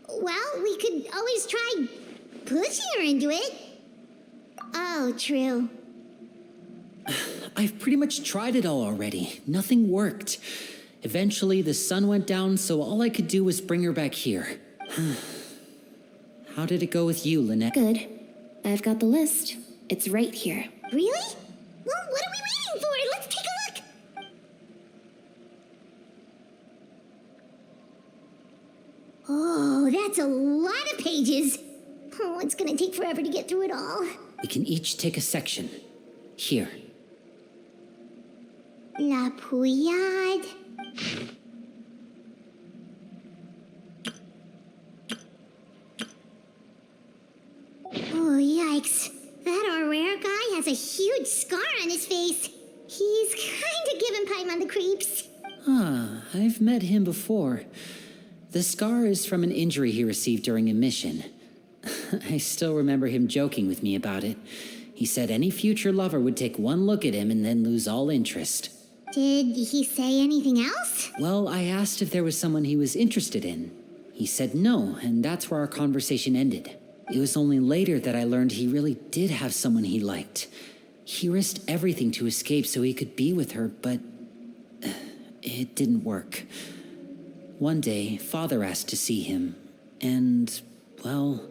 S1: Well, we could always try pushing her into it. Oh, true.
S2: I've pretty much tried it all already. Nothing worked. Eventually, the sun went down, so all I could do was bring her back here. How did it go with you, Lynette?
S5: Good. I've got the list. It's right here.
S1: Really? Well, what are we waiting for? Let's take a look. Oh, that's a lot of pages. Oh, it's gonna take forever to get through it all.
S2: We can each take a section. Here.
S1: La Pouillade. Oh, yikes. That our rare guy has a huge scar on his face. He's kinda giving Paimon the creeps.
S2: I've met him before. The scar is from an injury he received during a mission. I still remember him joking with me about it. He said any future lover would take one look at him and then lose all interest.
S1: Did he say anything else?
S2: Well, I asked if there was someone he was interested in. He said no, and that's where our conversation ended. It was only later that I learned he really did have someone he liked. He risked everything to escape so he could be with her, but it didn't work. One day, Father asked to see him, and, well,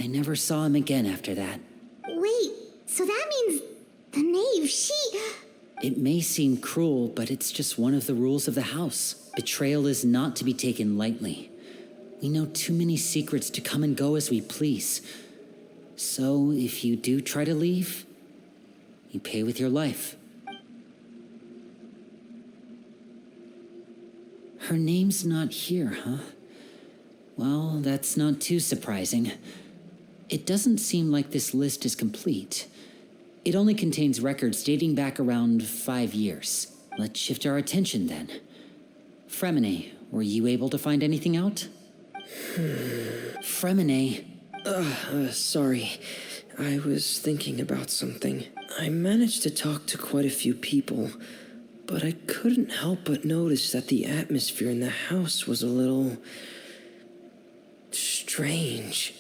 S2: I never saw him again after that.
S1: Wait, so that means the knave,
S2: It may seem cruel, but it's just one of the rules of the house. Betrayal is not to be taken lightly. We know too many secrets to come and go as we please. So, if you do try to leave, you pay with your life. Her name's not here, huh? Well, that's not too surprising. It doesn't seem like this list is complete. It only contains records dating back around 5 years. Let's shift our attention then. Fremine, were you able to find anything out? Fremine.
S7: Sorry. I was thinking about something. I managed to talk to quite a few people, but I couldn't help but notice that the atmosphere in the house was a little strange.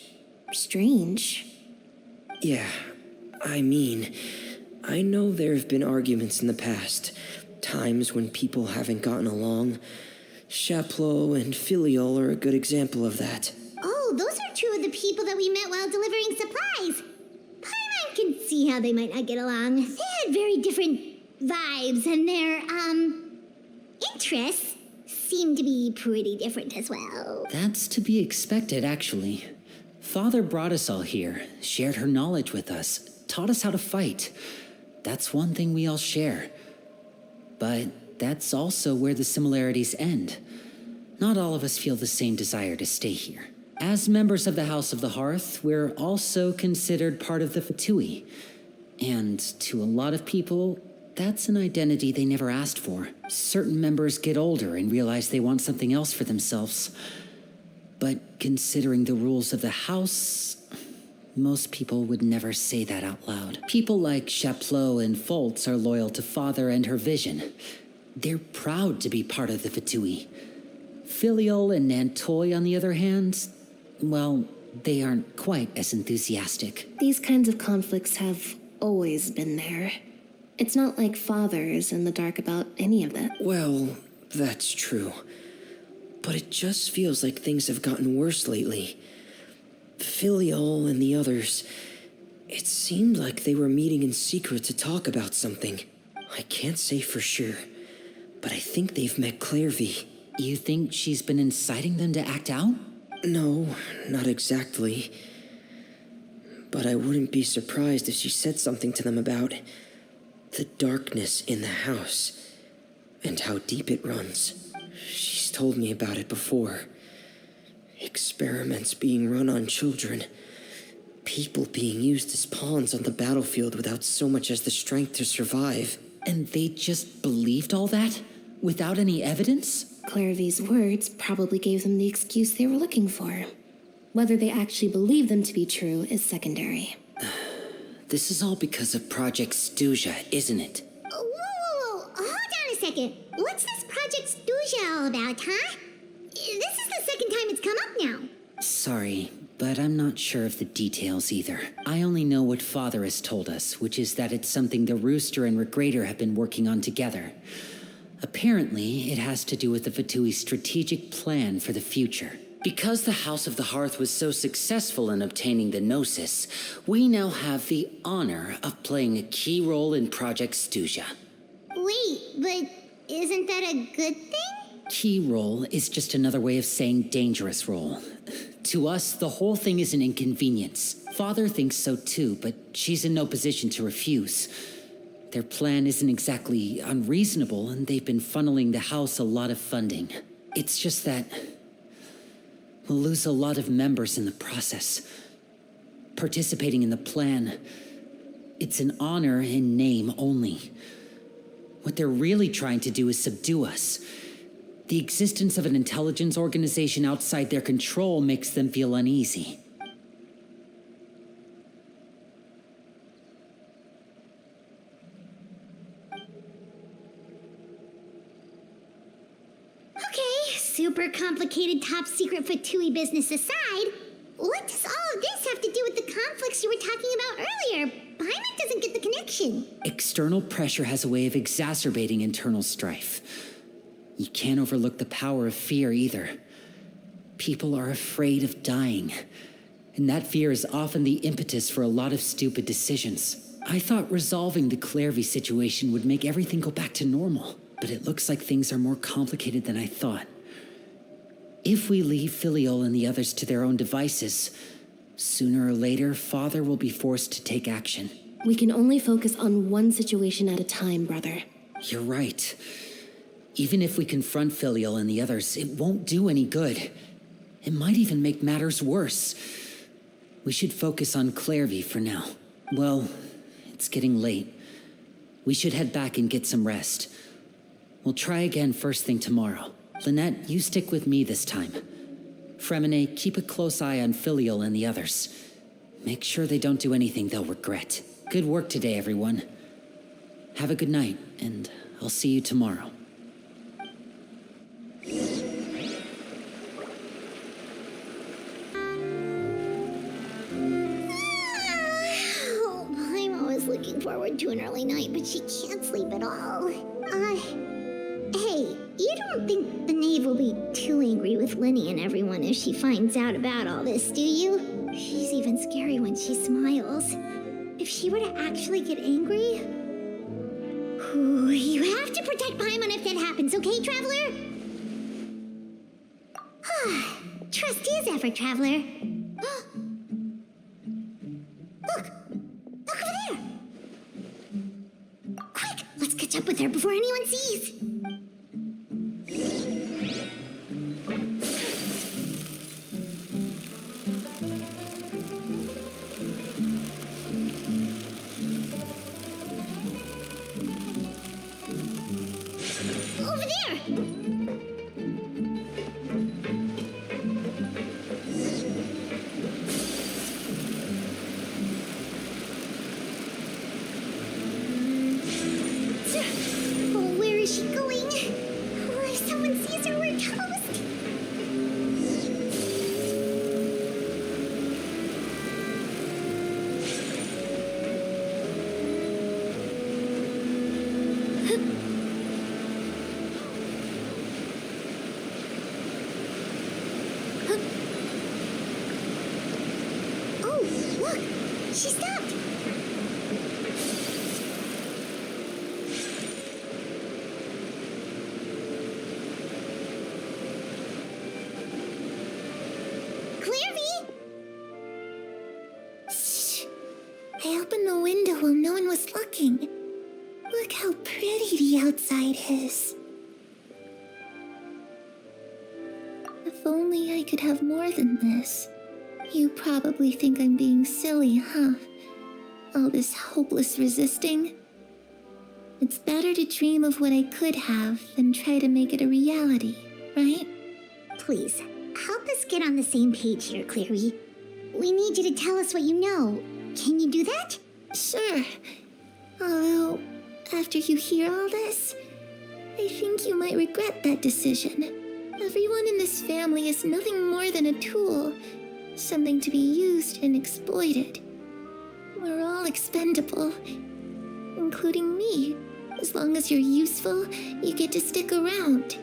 S5: Strange?
S7: Yeah, I mean, I know there have been arguments in the past, times when people haven't gotten along. Chaplot and Filiol are a good example of that.
S1: Oh, those are two of the people that we met while delivering supplies. Paimon can see how they might not get along. They had very different vibes, and their, interests seem to be pretty different as well.
S2: That's to be expected, actually. Father brought us all here, shared her knowledge with us, taught us how to fight. That's one thing we all share. But that's also where the similarities end. Not all of us feel the same desire to stay here. As members of the House of the Hearth, we're also considered part of the Fatui. And to a lot of people, that's an identity they never asked for. Certain members get older and realize they want something else for themselves. But considering the rules of the House, most people would never say that out loud. People like Chaplot and Foltz are loyal to Father and her vision. They're proud to be part of the Fatui. Filiol and Nantoy, on the other hand, well, they aren't quite as enthusiastic.
S5: These kinds of conflicts have always been there. It's not like Father is in the dark about any of that.
S7: Well, that's true. But it just feels like things have gotten worse lately. Filiol and the others, it seemed like they were meeting in secret to talk about something. I can't say for sure, but I think they've met Clairvy.
S2: You think she's been inciting them to act out?
S7: No, not exactly. But I wouldn't be surprised if she said something to them about the darkness in the house and how deep it runs. She's told me about it before. Experiments being run on children. People being used as pawns on the battlefield without so much as the strength to survive.
S2: And they just believed all that? Without any evidence?
S5: Clairvy's words probably gave them the excuse they were looking for. Whether they actually believe them to be true is secondary.
S2: This is all because of Project Stuja, isn't it?
S1: Whoa. Hold on a second. What's this Project Stuja all about, huh? This is the second time it's come up now.
S2: Sorry, but I'm not sure of the details either. I only know what Father has told us, which is that it's something the Rooster and Regrader have been working on together. Apparently, it has to do with the Fatui's strategic plan for the future. Because the House of the Hearth was so successful in obtaining the Gnosis, we now have the honor of playing a key role in Project Stuja.
S1: Wait, but isn't that a good thing?
S2: Key role is just another way of saying dangerous role. To us, the whole thing is an inconvenience. Father thinks so too, but she's in no position to refuse. Their plan isn't exactly unreasonable, and they've been funneling the house a lot of funding. It's just that we'll lose a lot of members in the process. Participating in the plan, it's an honor in name only. What they're really trying to do is subdue us. The existence of an intelligence organization outside their control makes them feel uneasy.
S1: Okay, super complicated top secret Fatui business aside, what does all of this have to do with the conflicts you were talking about earlier? Paimon doesn't get the connection.
S2: External pressure has a way of exacerbating internal strife. You can't overlook the power of fear either. People are afraid of dying, and that fear is often the impetus for a lot of stupid decisions. I thought resolving the Clairvy situation would make everything go back to normal, but it looks like things are more complicated than I thought. If we leave Filiol and the others to their own devices, sooner or later, Father will be forced to take action.
S5: We can only focus on one situation at a time, brother.
S2: You're right. Even if we confront Filial and the others, it won't do any good. It might even make matters worse. We should focus on Clairvy for now. Well, it's getting late. We should head back and get some rest. We'll try again first thing tomorrow. Lynette, you stick with me this time. Fremine, keep a close eye on Filial and the others. Make sure they don't do anything they'll regret. Good work today, everyone. Have a good night, and I'll see you tomorrow.
S1: Oh, I'm always looking forward to an early night, but she can't sleep at all. Hey, you don't think the knave will be too angry with Linny and everyone if she finds out about all this, do you? She's even scary when she smiles. If she were to actually get angry... Ooh, you have to protect Paimon if that happens, okay, Traveler? Trust is ever, Traveler. Look! Look over there! Quick, let's catch up with her before anyone sees. Over there! Oh, where is she going? Oh, if someone sees her, we're toast. Oh, look! She stopped! Clairvy! Shh! I opened the window while no one was looking. Look how pretty the outside is. If only I could have more than this. You probably think I'm being silly, huh? All this hopeless resisting. It's better to dream of what I could have than try to make it a reality, right? Please, help us get on the same page here, Clary. We need you to tell us what you know. Can you do that? Sure. Although, after you hear all this, I think you might regret that decision. Everyone in this family is nothing more than a tool, something to be used and exploited. We're all expendable, including me. As long as you're useful, you get to stick around.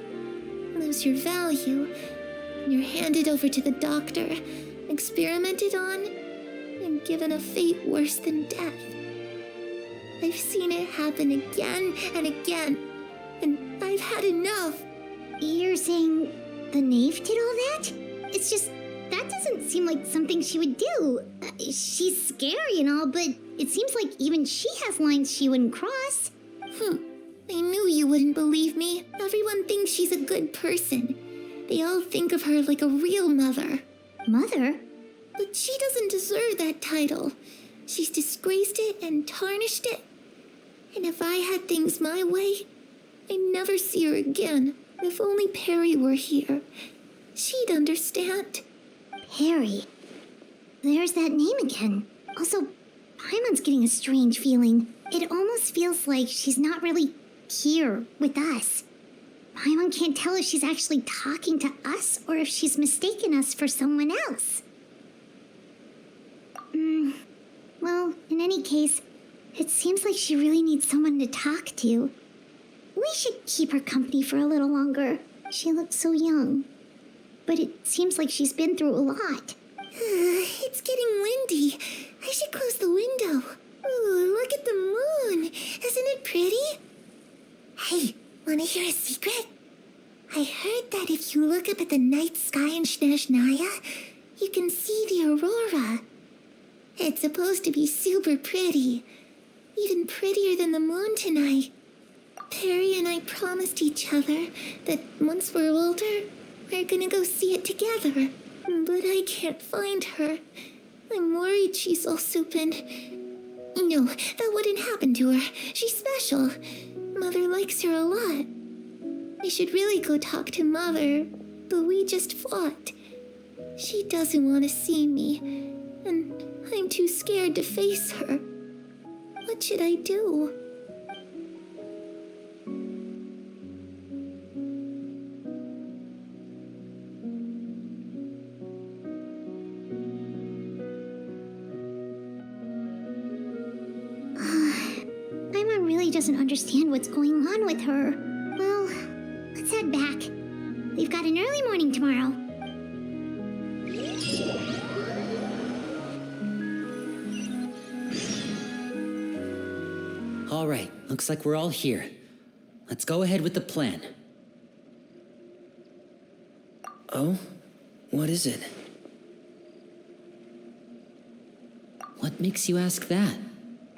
S1: Lose your value, and you're handed over to the doctor, experimented on, and given a fate worse than death. I've seen it happen again and again, and I've had enough. You're saying the knave did all that? It's just, that doesn't seem like something she would do. She's scary and all, but it seems like even she has lines she wouldn't cross. I knew you wouldn't believe me. Everyone thinks she's a good person. They all think of her like a real mother. Mother? But she doesn't deserve that title. She's disgraced it and tarnished it. And if I had things my way, I'd never see her again. If only Perry were here, she'd understand. Perry? There's that name again. Also, Paimon's getting a strange feeling. It almost feels like she's not really here with us. Paimon can't tell if she's actually talking to us or if she's mistaken us for someone else. Well, in any case, it seems like she really needs someone to talk to. We should keep her company for a little longer. She looks so young. But it seems like she's been through a lot. It's getting windy. I should close the window. Ooh, look at the moon. Isn't it pretty? Hey, wanna hear a secret? I heard that if you look up at the night sky in Snezhnaya, you can see the aurora. It's supposed to be super pretty. Even prettier than the moon tonight.
S9: Perry and I promised each other that once we're older, we're gonna go see it together. But I can't find her. I'm worried she's also been... No, that wouldn't happen to her. She's special. Mother likes her a lot. We should really go talk to Mother, but we just fought. She doesn't want to see me, and I'm too scared to face her. What should I do?
S1: Paimon really doesn't understand what's going on with her. Well, let's head back. We've got an early morning tomorrow.
S2: All right, looks like we're all here. Let's go ahead with the plan.
S7: Oh? What is it?
S2: What makes you ask that?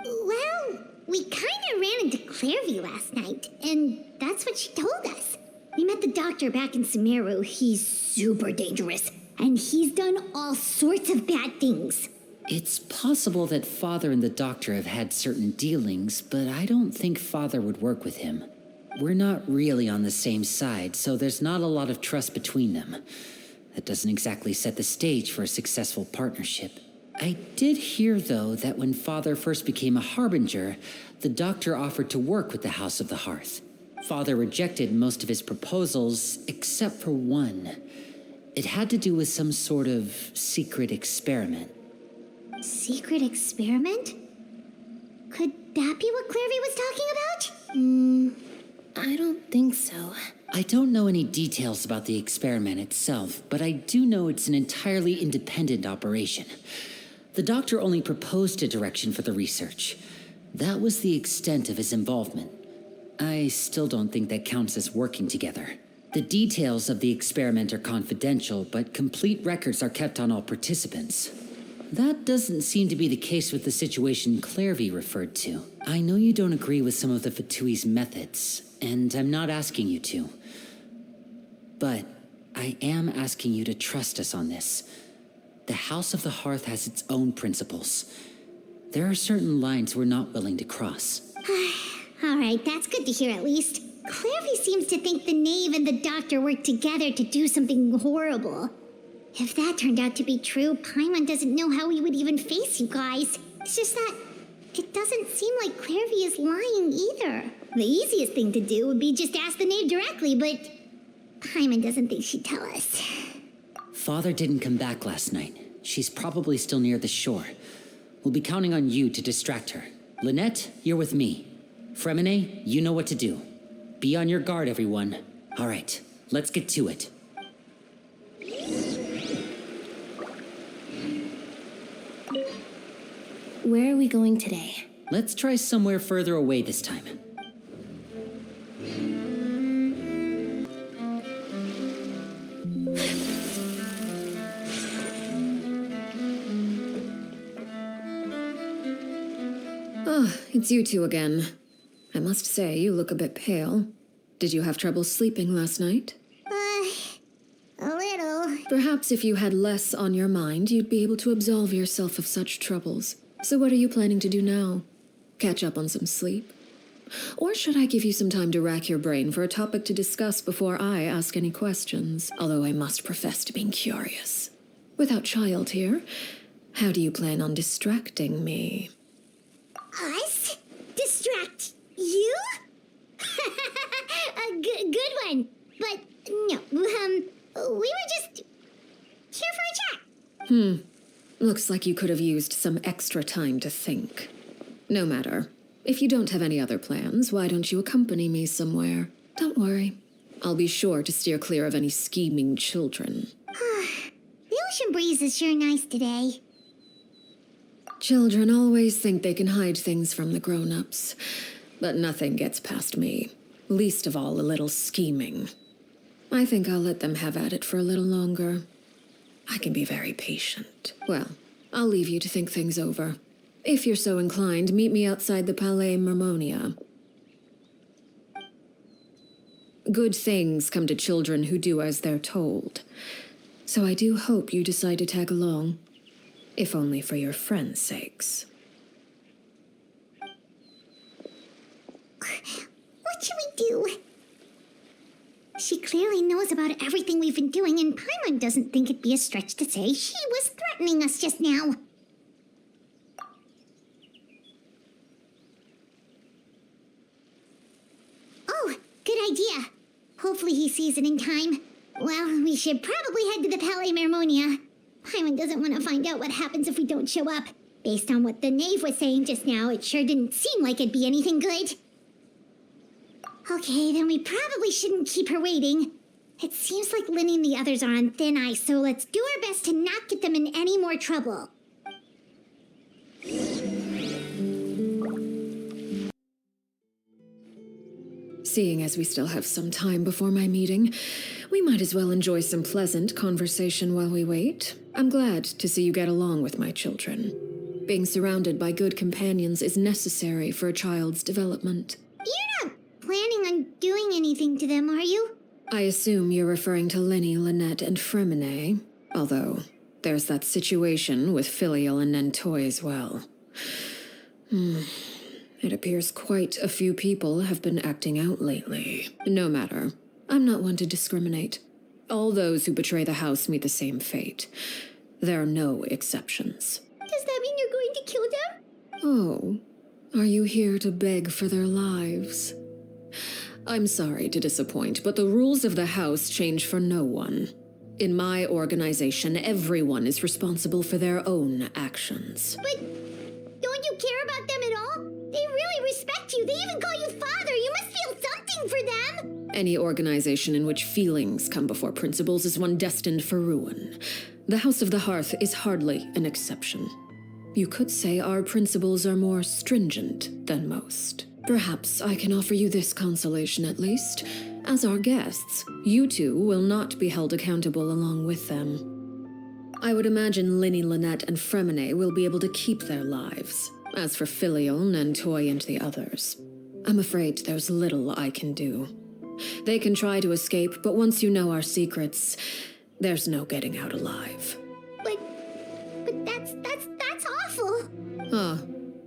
S1: Well, we kinda ran into Clairvy last night, and that's what she told us. We met the doctor back in Sumeru. He's super dangerous, and he's done all sorts of bad things.
S2: It's possible that Father and the Doctor have had certain dealings, but I don't think Father would work with him. We're not really on the same side, so there's not a lot of trust between them. That doesn't exactly set the stage for a successful partnership. I did hear, though, that when Father first became a Harbinger, the Doctor offered to work with the House of the Hearth. Father rejected most of his proposals, except for one. It had to do with some sort of secret experiment.
S1: Secret experiment? Could that be what Clairvy was talking about?
S5: I don't think so.
S2: I don't know any details about the experiment itself, but I do know it's an entirely independent operation. The Doctor only proposed a direction for the research. That was the extent of his involvement. I still don't think that counts as working together. The details of the experiment are confidential, but complete records are kept on all participants. That doesn't seem to be the case with the situation Clairvy referred to. I know you don't agree with some of the Fatui's methods, and I'm not asking you to. But I am asking you to trust us on this. The House of the Hearth has its own principles. There are certain lines we're not willing to cross.
S1: Alright, that's good to hear at least. Clairvy seems to think the Knave and the Doctor worked together to do something horrible. If that turned out to be true, Paimon doesn't know how he would even face you guys. It's just that it doesn't seem like Clairvy is lying either. The easiest thing to do would be just ask the Knave directly, but Paimon doesn't think she'd tell us.
S2: Father didn't come back last night. She's probably still near the shore. We'll be counting on you to distract her. Lynette, you're with me. Fremine, you know what to do. Be on your guard, everyone. All right, let's get to it.
S5: Where are we going today?
S2: Let's try somewhere further away this time.
S3: Oh, it's you two again. I must say, you look a bit pale. Did you have trouble sleeping last night?
S1: A little.
S3: Perhaps if you had less on your mind, you'd be able to absolve yourself of such troubles. So what are you planning to do now? Catch up on some sleep? Or should I give you some time to rack your brain for a topic to discuss before I ask any questions? Although I must profess to being curious. Without Child here, how do you plan on distracting me?
S1: Us? Distract you? A good one. But no, we were just here for a chat.
S3: Looks like you could have used some extra time to think. No matter. If you don't have any other plans, why don't you accompany me somewhere? Don't worry. I'll be sure to steer clear of any scheming children.
S1: The ocean breeze is sure nice today.
S3: Children always think they can hide things from the grown-ups, but nothing gets past me. Least of all a little scheming. I think I'll let them have at it for a little longer. I can be very patient. Well, I'll leave you to think things over. If you're so inclined, meet me outside the Palais Mermonia. Good things come to children who do as they're told. So I do hope you decide to tag along, if only for your friends' sakes.
S1: What should we do? She clearly knows about everything we've been doing, and Paimon doesn't think it'd be a stretch to say she was threatening us just now. Oh, good idea. Hopefully he sees it in time. Well, we should probably head to the Palais Mermonia. Paimon doesn't want to find out what happens if we don't show up. Based on what the knave was saying just now, it sure didn't seem like it'd be anything good. Okay, then we probably shouldn't keep her waiting. It seems like Linny and the others are on thin ice, so let's do our best to not get them in any more trouble.
S3: Seeing as we still have some time before my meeting, we might as well enjoy some pleasant conversation while we wait. I'm glad to see you get along with my children. Being surrounded by good companions is necessary for a child's development.
S1: You're not planning on doing anything to them, are you?
S3: I assume you're referring to Linny, Lynette, and Fremine, although there's that situation with Filial and Nentoy as well. It appears quite a few people have been acting out lately. No matter. I'm not one to discriminate. All those who betray the house meet the same fate. There are no exceptions.
S1: Does that mean you're going to kill them?
S3: Oh, are you here to beg for their lives? I'm sorry to disappoint, but the rules of the house change for no one. In my organization, everyone is responsible for their own actions.
S1: But don't you care about them at all? They really respect you. They even call you father. You must feel something for them.
S3: Any organization in which feelings come before principles is one destined for ruin. The House of the Hearth is hardly an exception. You could say our principles are more stringent than most. Perhaps I can offer you this consolation at least. As our guests, you two will not be held accountable along with them. I would imagine Linny, Lynette, and Fremine will be able to keep their lives. As for Filial, Nentoy, and the others, I'm afraid there's little I can do. They can try to escape, but once you know our secrets, there's no getting out alive.
S1: But that's awful.
S3: Ah,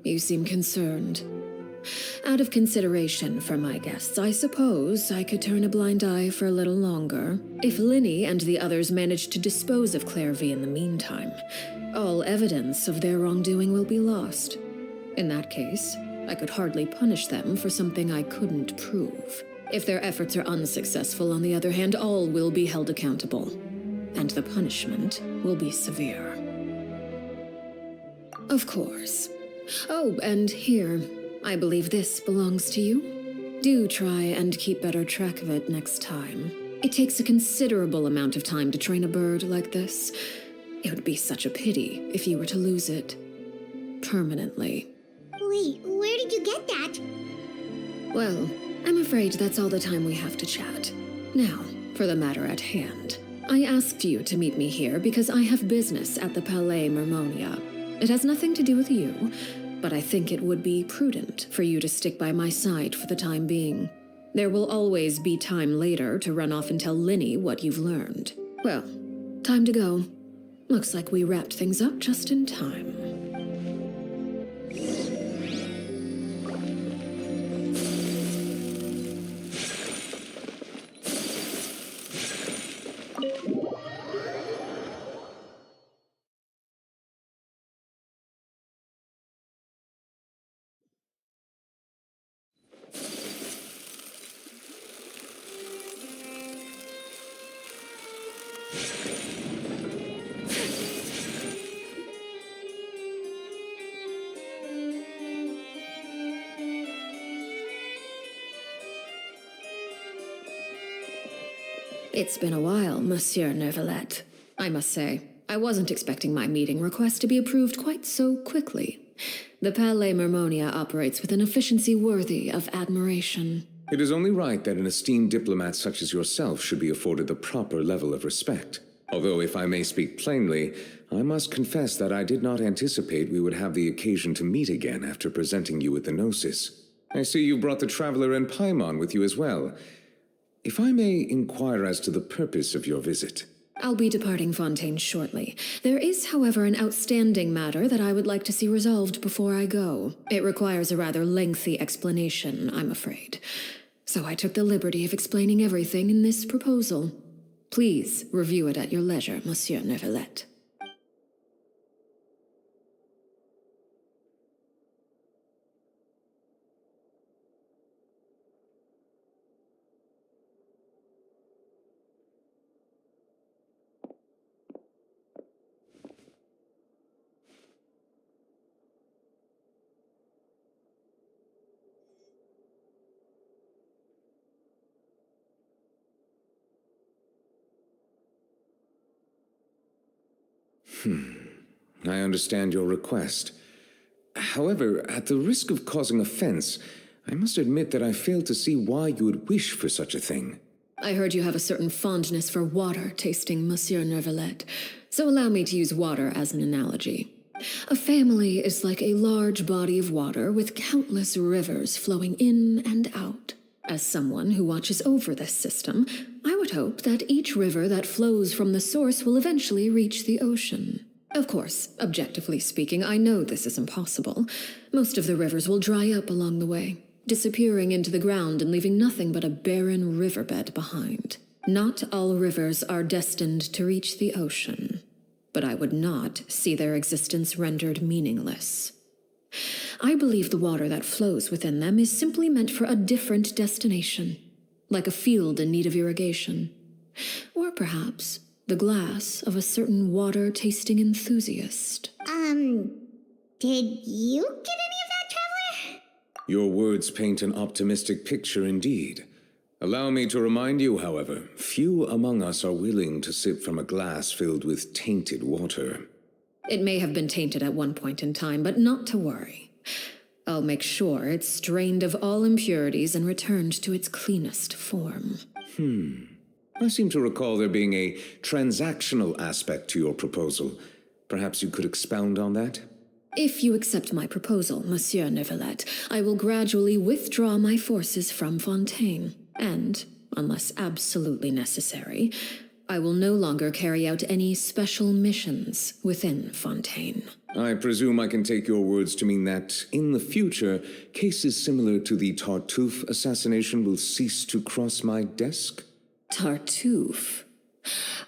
S3: you seem concerned. Out of consideration for my guests, I suppose I could turn a blind eye for a little longer. If Linny and the others manage to dispose of Clairvy in the meantime, all evidence of their wrongdoing will be lost. In that case, I could hardly punish them for something I couldn't prove. If their efforts are unsuccessful, on the other hand, all will be held accountable, and the punishment will be severe. Of course. Oh, and here, I believe this belongs to you. Do try and keep better track of it next time. It takes a considerable amount of time to train a bird like this. It would be such a pity if you were to lose it permanently.
S1: Wait, where did you get that?
S3: Well, I'm afraid that's all the time we have to chat. Now, for the matter at hand. I asked you to meet me here because I have business at the Palais Mermonia. It has nothing to do with you, but I think it would be prudent for you to stick by my side for the time being. There will always be time later to run off and tell Linny what you've learned. Well, time to go. Looks like we wrapped things up just in time. It's been a while, Monsieur Neuvillette. I must say, I wasn't expecting my meeting request to be approved quite so quickly. The Palais Mermonia operates with an efficiency worthy of admiration.
S10: It is only right that an esteemed diplomat such as yourself should be afforded the proper level of respect. Although, if I may speak plainly, I must confess that I did not anticipate we would have the occasion to meet again after presenting you with the Gnosis. I see you brought the Traveler and Paimon with you as well. If I may inquire as to the purpose of your visit.
S3: I'll be departing Fontaine shortly. There is, however, an outstanding matter that I would like to see resolved before I go. It requires a rather lengthy explanation, I'm afraid. So I took the liberty of explaining everything in this proposal. Please review it at your leisure, Monsieur Neuvillette.
S10: I understand your request. However, at the risk of causing offense, I must admit that I fail to see why you would wish for such a thing.
S3: I heard you have a certain fondness for water tasting, Monsieur Neuvillette, so allow me to use water as an analogy. A family is like a large body of water with countless rivers flowing in and out. As someone who watches over this system, I would hope that each river that flows from the source will eventually reach the ocean. Of course, objectively speaking, I know this is impossible. Most of the rivers will dry up along the way, disappearing into the ground and leaving nothing but a barren riverbed behind. Not all rivers are destined to reach the ocean, but I would not see their existence rendered meaningless. I believe the water that flows within them is simply meant for a different destination, like a field in need of irrigation. Or perhaps the glass of a certain water-tasting enthusiast.
S1: Did you get any of that, Traveler?
S10: Your words paint an optimistic picture indeed. Allow me to remind you, however, few among us are willing to sip from a glass filled with tainted water.
S3: It may have been tainted at one point in time, but not to worry. I'll make sure it's strained of all impurities and returned to its cleanest form.
S10: I seem to recall there being a transactional aspect to your proposal. Perhaps you could expound on that?
S3: If you accept my proposal, Monsieur Neuvillette, I will gradually withdraw my forces from Fontaine, and, unless absolutely necessary, I will no longer carry out any special missions within Fontaine.
S10: I presume I can take your words to mean that, in the future, cases similar to the Tartuffe assassination will cease to cross my desk?
S3: Tartuffe?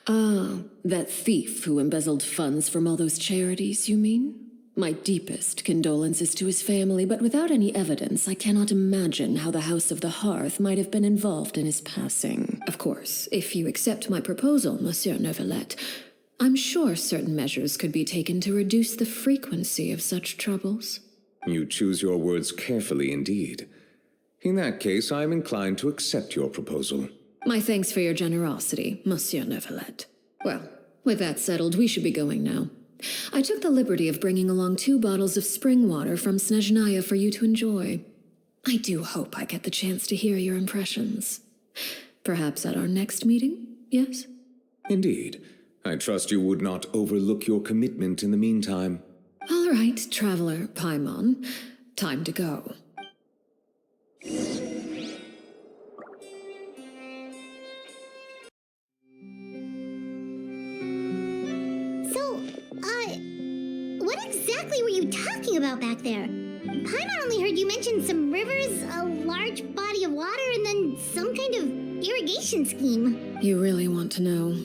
S3: Ah, that thief who embezzled funds from all those charities, you mean? My deepest condolences to his family, but without any evidence, I cannot imagine how the House of the Hearth might have been involved in his passing. Of course, if you accept my proposal, Monsieur Neuvillette, I'm sure certain measures could be taken to reduce the frequency of such troubles.
S10: You choose your words carefully indeed. In that case, I am inclined to accept your proposal.
S3: My thanks for your generosity, Monsieur Neuvillette. Well, with that settled, we should be going now. I took the liberty of bringing along 2 bottles of spring water from Snezhnaya for you to enjoy. I do hope I get the chance to hear your impressions. Perhaps at our next meeting, yes?
S10: Indeed. I trust you would not overlook your commitment in the meantime.
S3: All right, Traveler Paimon. Time to go.
S1: What exactly were you talking about back there? Paimon only heard you mention some rivers, a large body of water, and then some kind of irrigation scheme.
S3: You really want to know?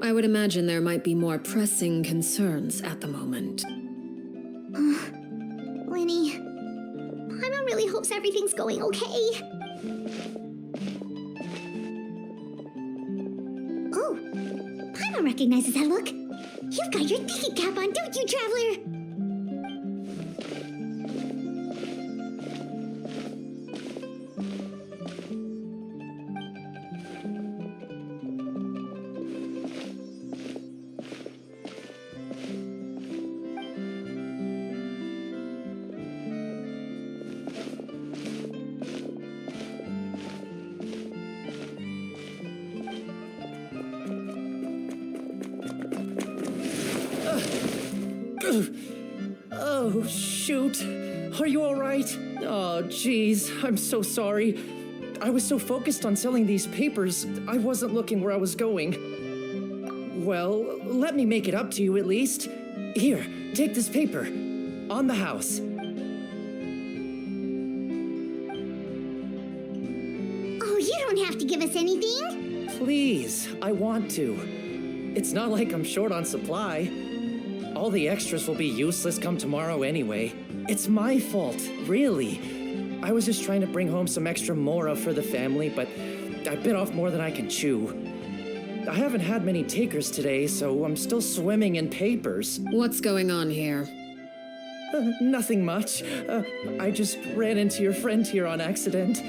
S3: I would imagine there might be more pressing concerns at the moment.
S1: Winnie, Paimon really hopes everything's going okay. Oh, Paimon recognizes that look. You've got your thinking cap on, don't you, Traveler?
S8: Oh, shoot. Are you all right? Oh, jeez. I'm so sorry.
S11: I was so focused on selling these papers, I wasn't looking where I was going. Well, let me make it up to you at least. Here, take this paper. On the house.
S1: Oh, you don't have to give us anything.
S11: Please, I want to. It's not like I'm short on supply. All the extras will be useless come tomorrow anyway. It's my fault, really. I was just trying to bring home some extra mora for the family, but I bit off more than I can chew. I haven't had many takers today, so I'm still swimming in papers.
S3: What's going on here?
S11: Nothing much. I just ran into your friend here on accident.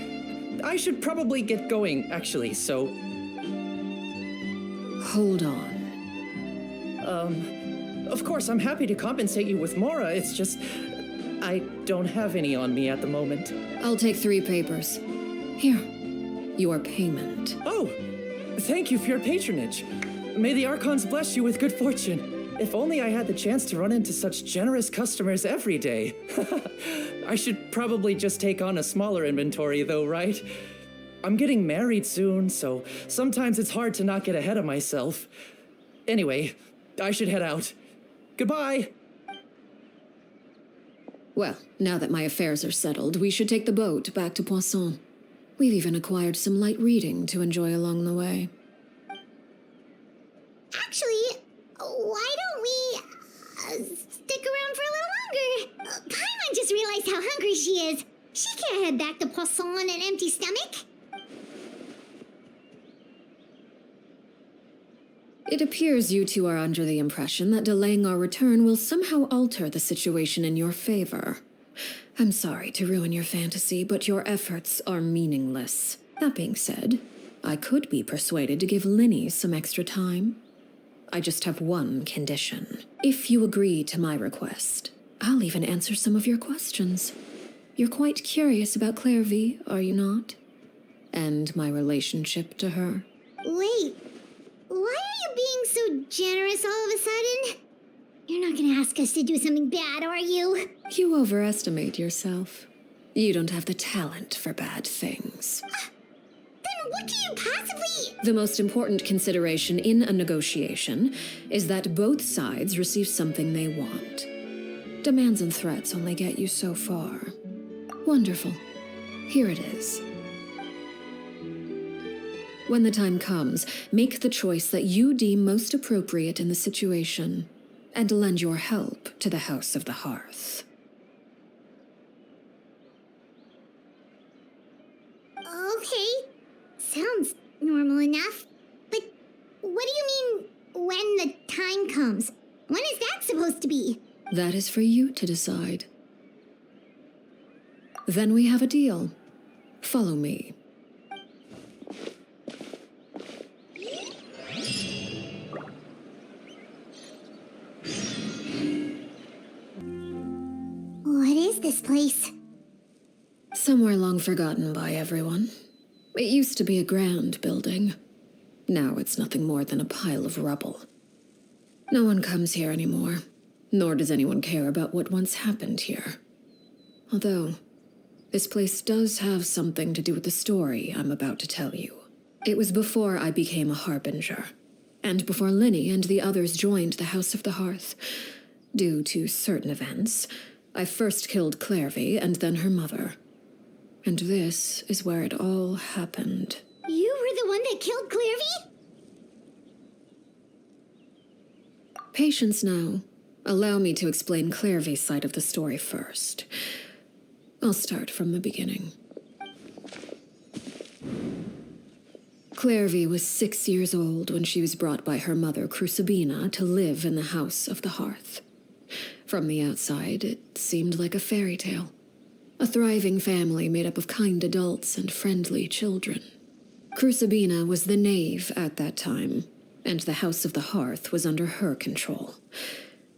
S11: I should probably get going, actually, so...
S3: Hold on.
S11: Of course, I'm happy to compensate you with mora, it's just... I don't have any on me at the moment.
S3: I'll take 3 papers. Here, your payment.
S11: Oh, thank you for your patronage. May the Archons bless you with good fortune. If only I had the chance to run into such generous customers every day. I should probably just take on a smaller inventory though, right? I'm getting married soon, so sometimes it's hard to not get ahead of myself. Anyway, I should head out. Goodbye!
S3: Well, now that my affairs are settled, we should take the boat back to Poisson. We've even acquired some light reading to enjoy along the way.
S1: Actually, why don't we stick around for a little longer? Paimon just realized how hungry she is. She can't head back to Poisson on an empty stomach.
S3: It appears you two are under the impression that delaying our return will somehow alter the situation in your favor. I'm sorry to ruin your fantasy, but your efforts are meaningless. That being said, I could be persuaded to give Linny some extra time. I just have one condition. If you agree to my request, I'll even answer some of your questions. You're quite curious about Clairvy, are you not? And my relationship to her.
S1: Wait, why are you being so generous all of a sudden? You're not gonna ask us to do something bad, are you?
S3: You overestimate yourself. You don't have the talent for bad things.
S1: Then what can you possibly...
S3: The most important consideration in a negotiation is that both sides receive something they want. Demands and threats only get you so far. Wonderful. Here it is. When the time comes, make the choice that you deem most appropriate in the situation, and lend your help to the House of the Hearth.
S1: Okay, sounds normal enough. But what do you mean, when the time comes? When is that supposed to be?
S3: That is for you to decide. Then we have a deal. Follow me.
S1: What is this place?
S3: Somewhere long forgotten by everyone. It used to be a grand building. Now it's nothing more than a pile of rubble. No one comes here anymore, nor does anyone care about what once happened here. Although, this place does have something to do with the story I'm about to tell you. It was before I became a harbinger, and before Linny and the others joined the House of the Hearth. Due to certain events, I first killed Clairvy and then her mother. And this is where it all happened.
S1: You were the one that killed Clairvy?
S3: Patience now. Allow me to explain Clairvy's side of the story first. I'll start from the beginning. Clairvy was 6 years old when she was brought by her mother, Crucibina, to live in the House of the Hearth. From the outside, it seemed like a fairy tale. A thriving family made up of kind adults and friendly children. Crucibina was the knave at that time, and the House of the Hearth was under her control.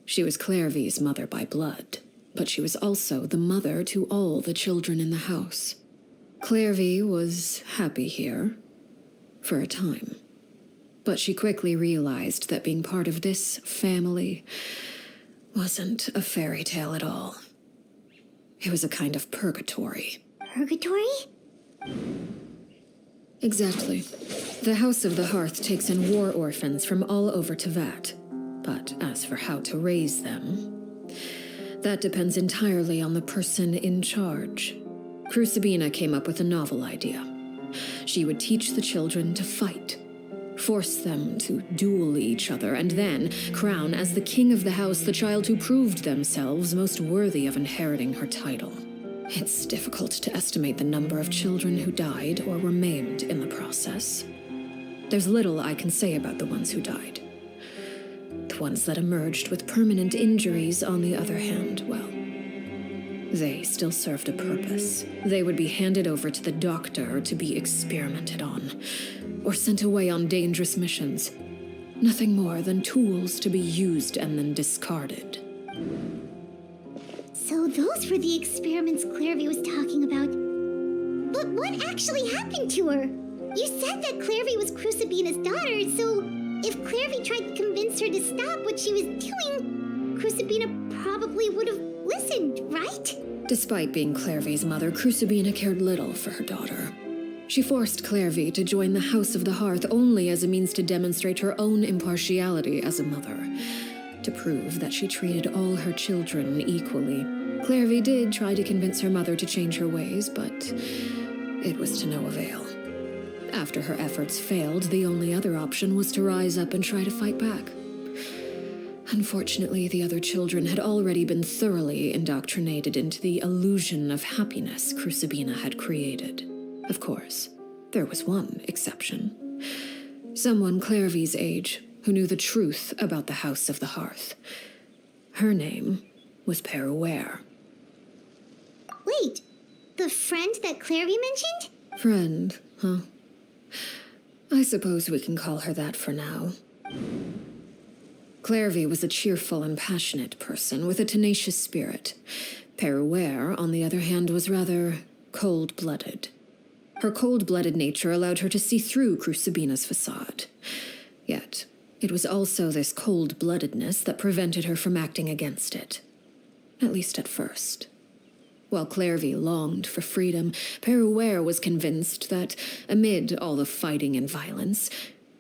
S3: She was Clairvy's mother by blood, but she was also the mother to all the children in the house. Clairvy was happy here, for a time. But she quickly realized that being part of this family wasn't a fairy tale at all. It was a kind of purgatory.
S1: Purgatory?
S3: Exactly. The House of the Hearth takes in war orphans from all over Tevat. But as for how to raise them, that depends entirely on the person in charge. Crucibina came up with a novel idea. She would teach the children to fight, force them to duel each other, and then crown as the king of the house the child who proved themselves most worthy of inheriting her title. It's difficult to estimate the number of children who died or were maimed in the process. There's little I can say about the ones who died. The ones that emerged with permanent injuries, on the other hand, well, they still served a purpose. They would be handed over to the doctor to be experimented on, or sent away on dangerous missions. Nothing more than tools to be used and then discarded.
S1: So those were the experiments Clairvy was talking about. But what actually happened to her? You said that Clairvy was Crucibina's daughter, so if Clairvy tried to convince her to stop what she was doing, Crucibina probably would have listened, right?
S3: Despite being Clairvy's mother, Crucibina cared little for her daughter. She forced Clairvy to join the House of the Hearth only as a means to demonstrate her own impartiality as a mother, to prove that she treated all her children equally. Clairvy did try to convince her mother to change her ways, but it was to no avail. After her efforts failed, the only other option was to rise up and try to fight back. Unfortunately, the other children had already been thoroughly indoctrinated into the illusion of happiness Crucibina had created. Of course, there was one exception. Someone Clairvy's age who knew the truth about the House of the Hearth. Her name was Peruere.
S1: Wait, the friend that Clairvy mentioned?
S3: Friend, huh? I suppose we can call her that for now. Clairvy was a cheerful and passionate person with a tenacious spirit. Peruere, on the other hand, was rather cold-blooded. Her cold-blooded nature allowed her to see through Crucibina's facade. Yet, it was also this cold-bloodedness that prevented her from acting against it. At least at first. While Clairvy longed for freedom, Peruere was convinced that, amid all the fighting and violence,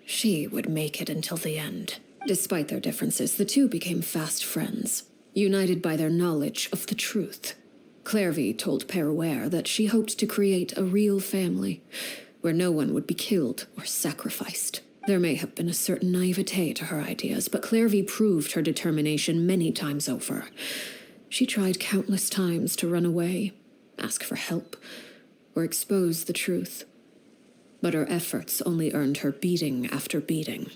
S3: she would make it until the end. Despite their differences, the two became fast friends, united by their knowledge of the truth. Clairvy told Peruere that she hoped to create a real family, where no one would be killed or sacrificed. There may have been a certain naivete to her ideas, but Clairvy proved her determination many times over. She tried countless times to run away, ask for help, or expose the truth. But her efforts only earned her beating after beating.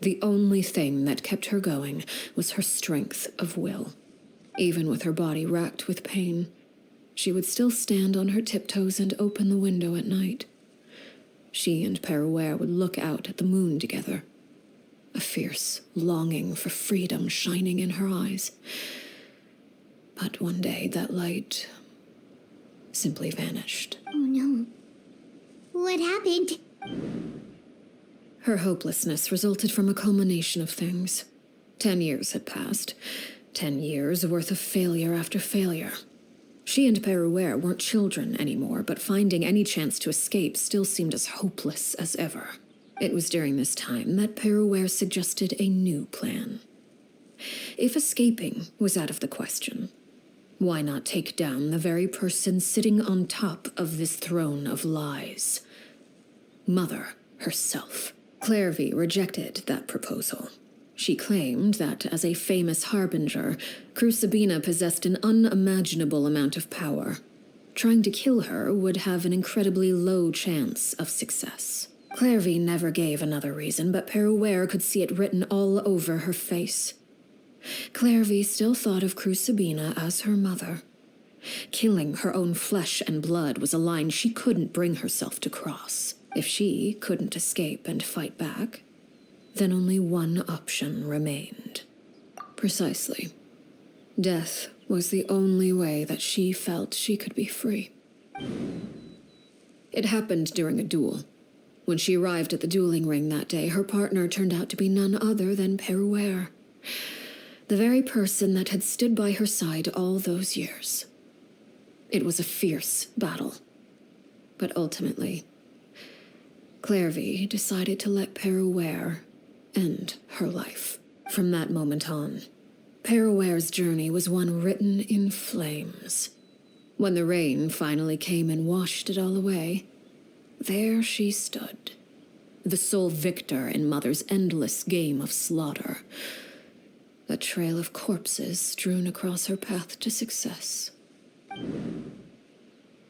S3: The only thing that kept her going was her strength of will. Even with her body racked with pain, she would still stand on her tiptoes and open the window at night. She and Peruere would look out at the moon together, a fierce longing for freedom shining in her eyes. But one day that light simply vanished.
S1: Oh no. What happened?
S3: Her hopelessness resulted from a culmination of things. 10 years had passed. 10 years worth of failure after failure. She and Peruere weren't children anymore, but finding any chance to escape still seemed as hopeless as ever. It was during this time that Peruere suggested a new plan. If escaping was out of the question, why not take down the very person sitting on top of this throne of lies? Mother herself. Clairvy rejected that proposal. She claimed that, as a famous harbinger, Crucibina possessed an unimaginable amount of power. Trying to kill her would have an incredibly low chance of success. Clairvy never gave another reason, but Peruere could see it written all over her face. Clairvy still thought of Crucibina as her mother. Killing her own flesh and blood was a line she couldn't bring herself to cross. If she couldn't escape and fight back, then only one option remained. Precisely. Death was the only way that she felt she could be free. It happened during a duel. When she arrived at the dueling ring that day, her partner turned out to be none other than Peruere, the very person that had stood by her side all those years. It was a fierce battle, but ultimately, Clairvy decided to let Perouer end her life. From that moment on, Perouer's journey was one written in flames. When the rain finally came and washed it all away, there she stood, the sole victor in Mother's endless game of slaughter. A trail of corpses strewn across her path to success.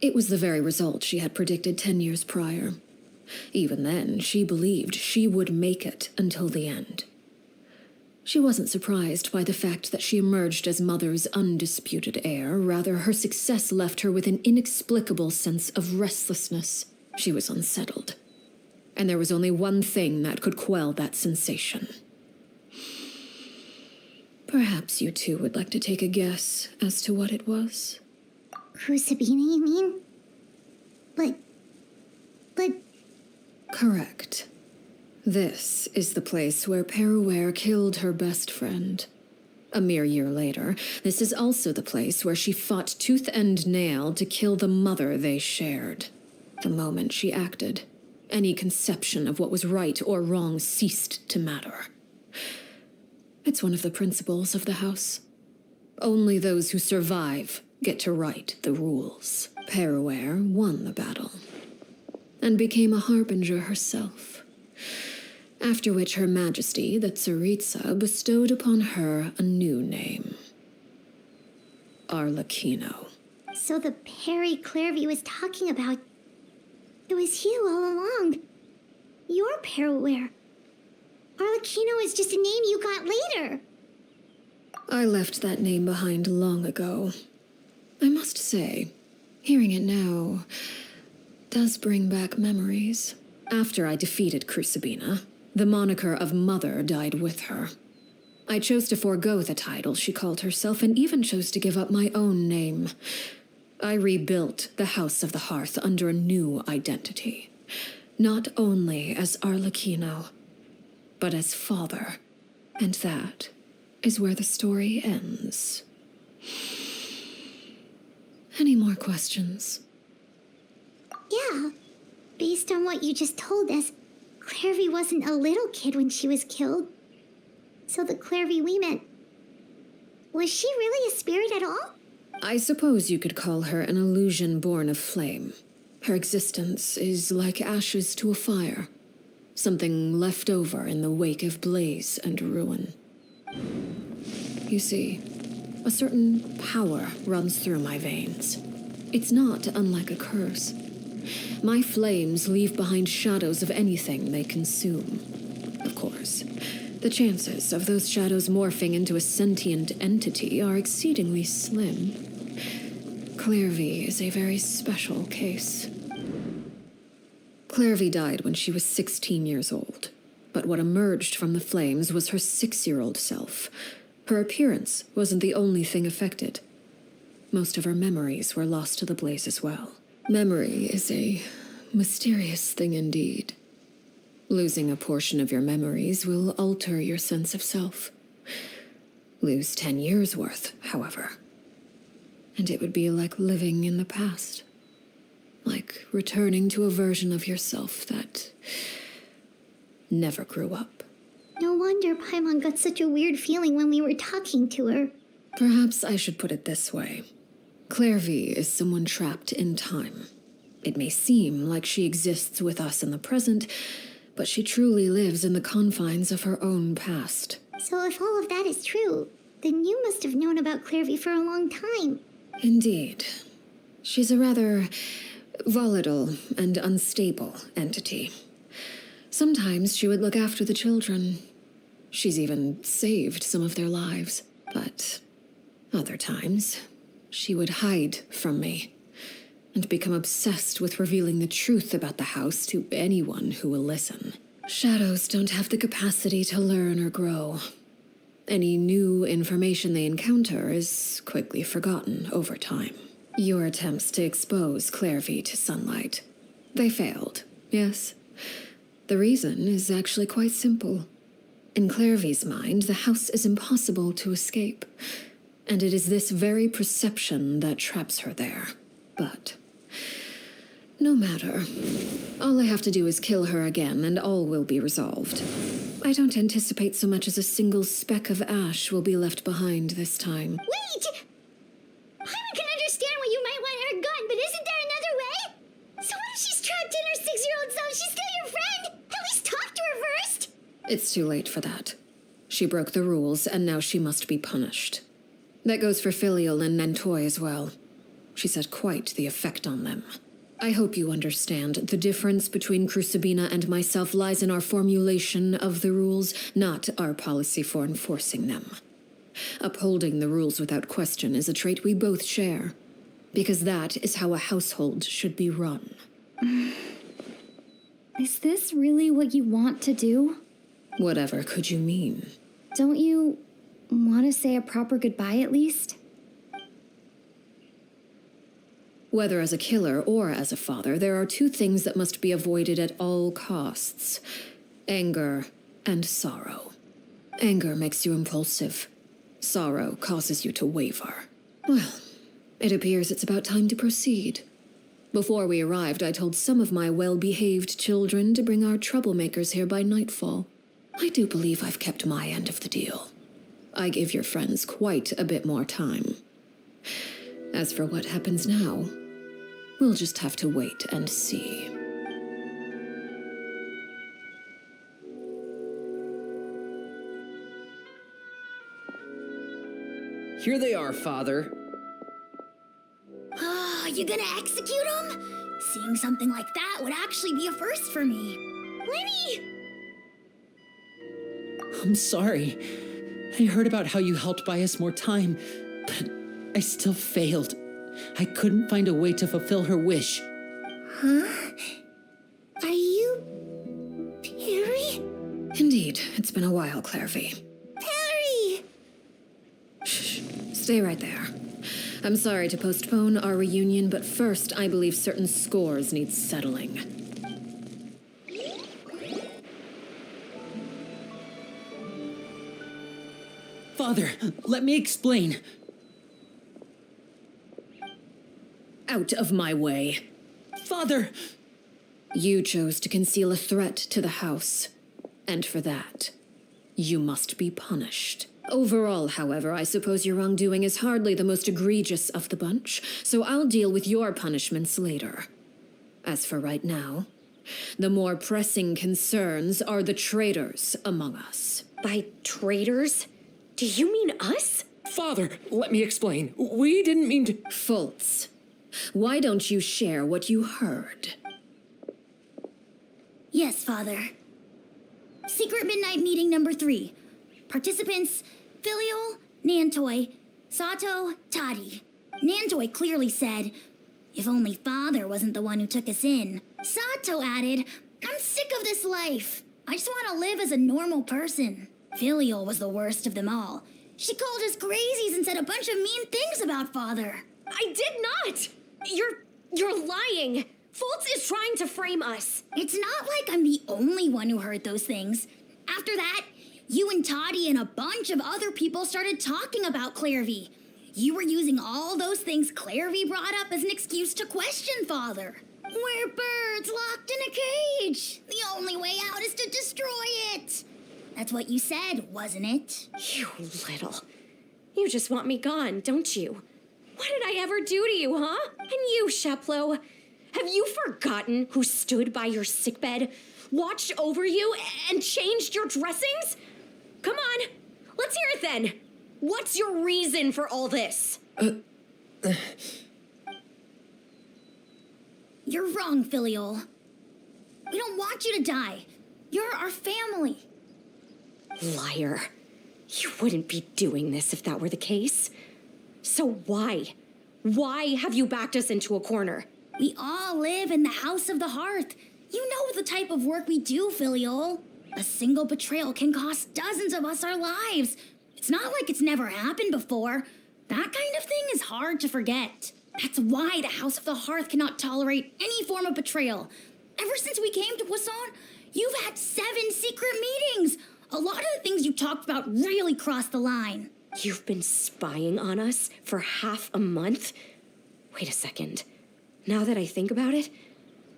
S3: It was the very result she had predicted 10 years prior. Even then, she believed she would make it until the end. She wasn't surprised by the fact that she emerged as Mother's undisputed heir. Rather, her success left her with an inexplicable sense of restlessness. She was unsettled. And there was only one thing that could quell that sensation. Perhaps you two would like to take a guess as to what it was?
S1: Crucibina, you mean? But...
S3: Correct. This is the place where Perouer killed her best friend. A mere year later, this is also the place where she fought tooth and nail to kill the mother they shared. The moment she acted, any conception of what was right or wrong ceased to matter. It's one of the principles of the house. Only those who survive get to write the rules. Perouer won the battle, and became a harbinger herself. After which Her Majesty, the Tsaritsa, bestowed upon her a new name. Arlecchino.
S1: So the Perry Clairvy was talking about... It was you all along. You're Perouer. Arlecchino is just a name you got later.
S3: I left that name behind long ago. I must say, hearing it now does bring back memories. After I defeated Crucibina, the moniker of Mother died with her. I chose to forego the title she called herself and even chose to give up my own name. I rebuilt the House of the Hearth under a new identity. Not only as Arlecchino, but as father. And that is where the story ends. Any more questions?
S1: Yeah. Based on what you just told us, Clairvy wasn't a little kid when she was killed. So the Clairvy we met... Was she really a spirit at all?
S3: I suppose you could call her an illusion born of flame. Her existence is like ashes to a fire. Something left over in the wake of blaze and ruin. You see, a certain power runs through my veins. It's not unlike a curse. My flames leave behind shadows of anything they consume. Of course, the chances of those shadows morphing into a sentient entity are exceedingly slim. Clairvy is a very special case. Clairvy died when she was 16 years old, but what emerged from the flames was her 6-year-old self. Her appearance wasn't the only thing affected. Most of her memories were lost to the blaze as well. Memory is a mysterious thing indeed. Losing a portion of your memories will alter your sense of self. Lose 10 years' worth, however, and it would be like living in the past. Like returning to a version of yourself that never grew up.
S1: No wonder Paimon got such a weird feeling when we were talking to her.
S3: Perhaps I should put it this way. Clairvy is someone trapped in time. It may seem like she exists with us in the present, but she truly lives in the confines of her own past.
S1: So if all of that is true, then you must have known about Clairvy for a long time.
S3: Indeed. She's a rather volatile and unstable entity. Sometimes she would look after the children. She's even saved some of their lives. But other times, she would hide from me and become obsessed with revealing the truth about the house to anyone who will listen. Shadows don't have the capacity to learn or grow. Any new information they encounter is quickly forgotten over time. Your attempts to expose Clairvy to sunlight. They failed, yes. The reason is actually quite simple. In Clairvy's mind, the house is impossible to escape, and it is this very perception that traps her there. But No matter. All I have to do is kill her again, and all will be resolved. I don't anticipate so much as a single speck of ash will be left behind this time.
S1: Wait! I can understand why you might want her gone, but isn't there another way? So what if she's trapped in her 6-year-old self? She's still your friend! At least talk to her first!
S3: It's too late for that. She broke the rules, and now she must be punished. That goes for Filial and Nantoy as well. She's had quite the effect on them. I hope you understand the difference between Crucibina and myself lies in our formulation of the rules, not our policy for enforcing them. Upholding the rules without question is a trait we both share, because that is how a household should be run.
S12: Is this really what you want to do?
S3: Whatever could you mean?
S12: Don't you want to say a proper goodbye at least?
S3: Whether as a killer or as a father, there are two things that must be avoided at all costs: anger and sorrow. Anger makes you impulsive. Sorrow causes you to waver. Well, it appears it's about time to proceed. Before we arrived, I told some of my well-behaved children to bring our troublemakers here by nightfall. I do believe I've kept my end of the deal. I give your friends quite a bit more time. As for what happens now, we'll just have to wait and see.
S4: Here they are, Father.
S1: You gonna execute him? Seeing something like that would actually be a first for me. Lenny!
S2: I'm sorry. I heard about how you helped buy us more time, but I still failed. I couldn't find a way to fulfill her wish.
S1: Huh? Are you... Perry?
S3: Indeed, it's been a while, Clairvy.
S1: Perry!
S3: Shh, stay right there. I'm sorry to postpone our reunion, but first I believe certain scores need settling.
S2: Father, let me explain.
S3: Out of my way.
S2: Father!
S3: You chose to conceal a threat to the house, and for that, you must be punished. Overall, however, I suppose your wrongdoing is hardly the most egregious of the bunch, so I'll deal with your punishments later. As for right now, the more pressing concerns are the traitors among us.
S13: By traitors? Do you mean us?
S6: Father, let me explain. We didn't mean to...
S3: Fultz, why don't you share what you heard?
S1: Yes, Father. Secret Midnight Meeting number 3. Participants, Filial, Nantoy, Sato, Toddy. Nantoy clearly said, if only Father wasn't the one who took us in. Sato added, I'm sick of this life. I just want to live as a normal person. Filial was the worst of them all. She called us crazies and said a bunch of mean things about Father.
S13: I did not! You're lying! Fultz is trying to frame us.
S1: It's not like I'm the only one who heard those things. After that, you and Toddy and a bunch of other people started talking about Clairvy. You were using all those things Clairvy brought up as an excuse to question Father. We're birds locked in a cage. The only way out is to destroy it. That's what you said, wasn't it?
S13: You little. You just want me gone, don't you? What did I ever do to you, huh? And you, Sheplo, have you forgotten who stood by your sickbed, watched over you, and changed your dressings? Come on, let's hear it then. What's your reason for all this?
S1: You're wrong, Filial. We don't want you to die. You're our family.
S13: Liar. You wouldn't be doing this if that were the case. So why? Why have you backed us into a corner?
S1: We all live in the House of the Hearth. You know the type of work we do, Filial. A single betrayal can cost dozens of us our lives. It's not like it's never happened before. That kind of thing is hard to forget. That's why the House of the Hearth cannot tolerate any form of betrayal. Ever since we came to Poisson, you've had 7 secret meetings. A lot of the things you talked about really crossed the line.
S13: You've been spying on us for half a month? Wait a second. Now that I think about it,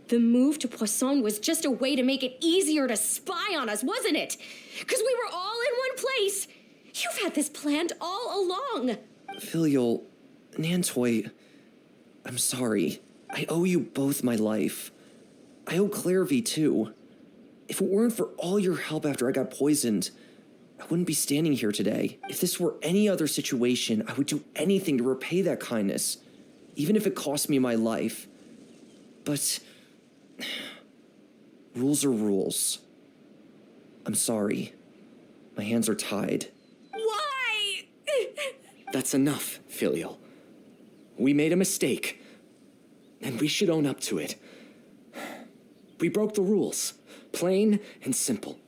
S13: The move to Poisson was just a way to make it easier to spy on us, wasn't it? Because we were all in one place. You've had this planned all along.
S4: Filial, Nantoy, I'm sorry. I owe you both my life. I owe Clairvy too. If it weren't for all your help after I got poisoned, I wouldn't be standing here today. If this were any other situation, I would do anything to repay that kindness, even if it cost me my life. But rules are rules. I'm sorry. My hands are tied.
S13: Why?
S6: That's enough, Filial. We made a mistake, and we should own up to it. We broke the rules, plain and simple.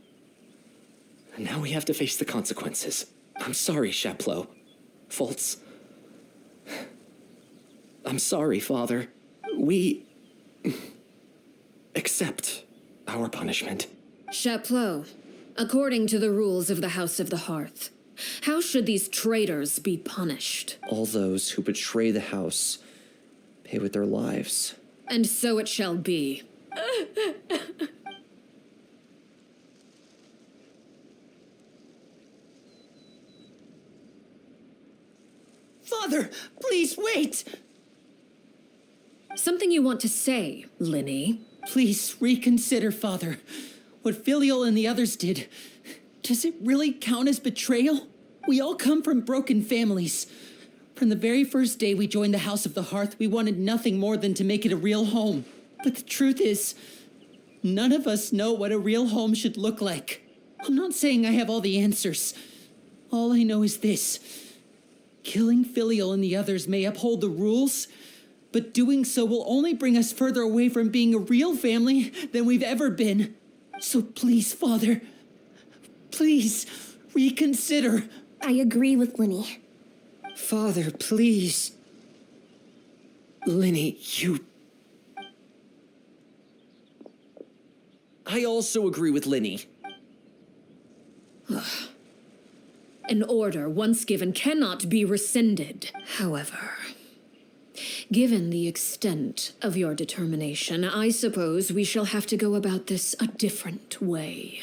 S6: And now we have to face the consequences. I'm sorry, Chapleau. Fultz. I'm sorry, Father. We accept our punishment.
S3: Chapleau, according to the rules of the House of the Hearth, how should these traitors be punished?
S4: All those who betray the house pay with their lives.
S3: And so it shall be.
S2: Father, please wait!
S3: Something you want to say, Linny?
S2: Please reconsider, Father. What Filial and the others did, does it really count as betrayal? We all come from broken families. From the very first day we joined the House of the Hearth, we wanted nothing more than to make it a real home. But the truth is, none of us know what a real home should look like. I'm not saying I have all the answers. All I know is this. Killing Filial and the others may uphold the rules, but doing so will only bring us further away from being a real family than we've ever been. So please, Father, please reconsider.
S12: I agree with Linny.
S7: Father, please.
S6: Linny, you...
S4: I also agree with Linny.
S3: An order once given cannot be rescinded. However, given the extent of your determination, I suppose we shall have to go about this a different way.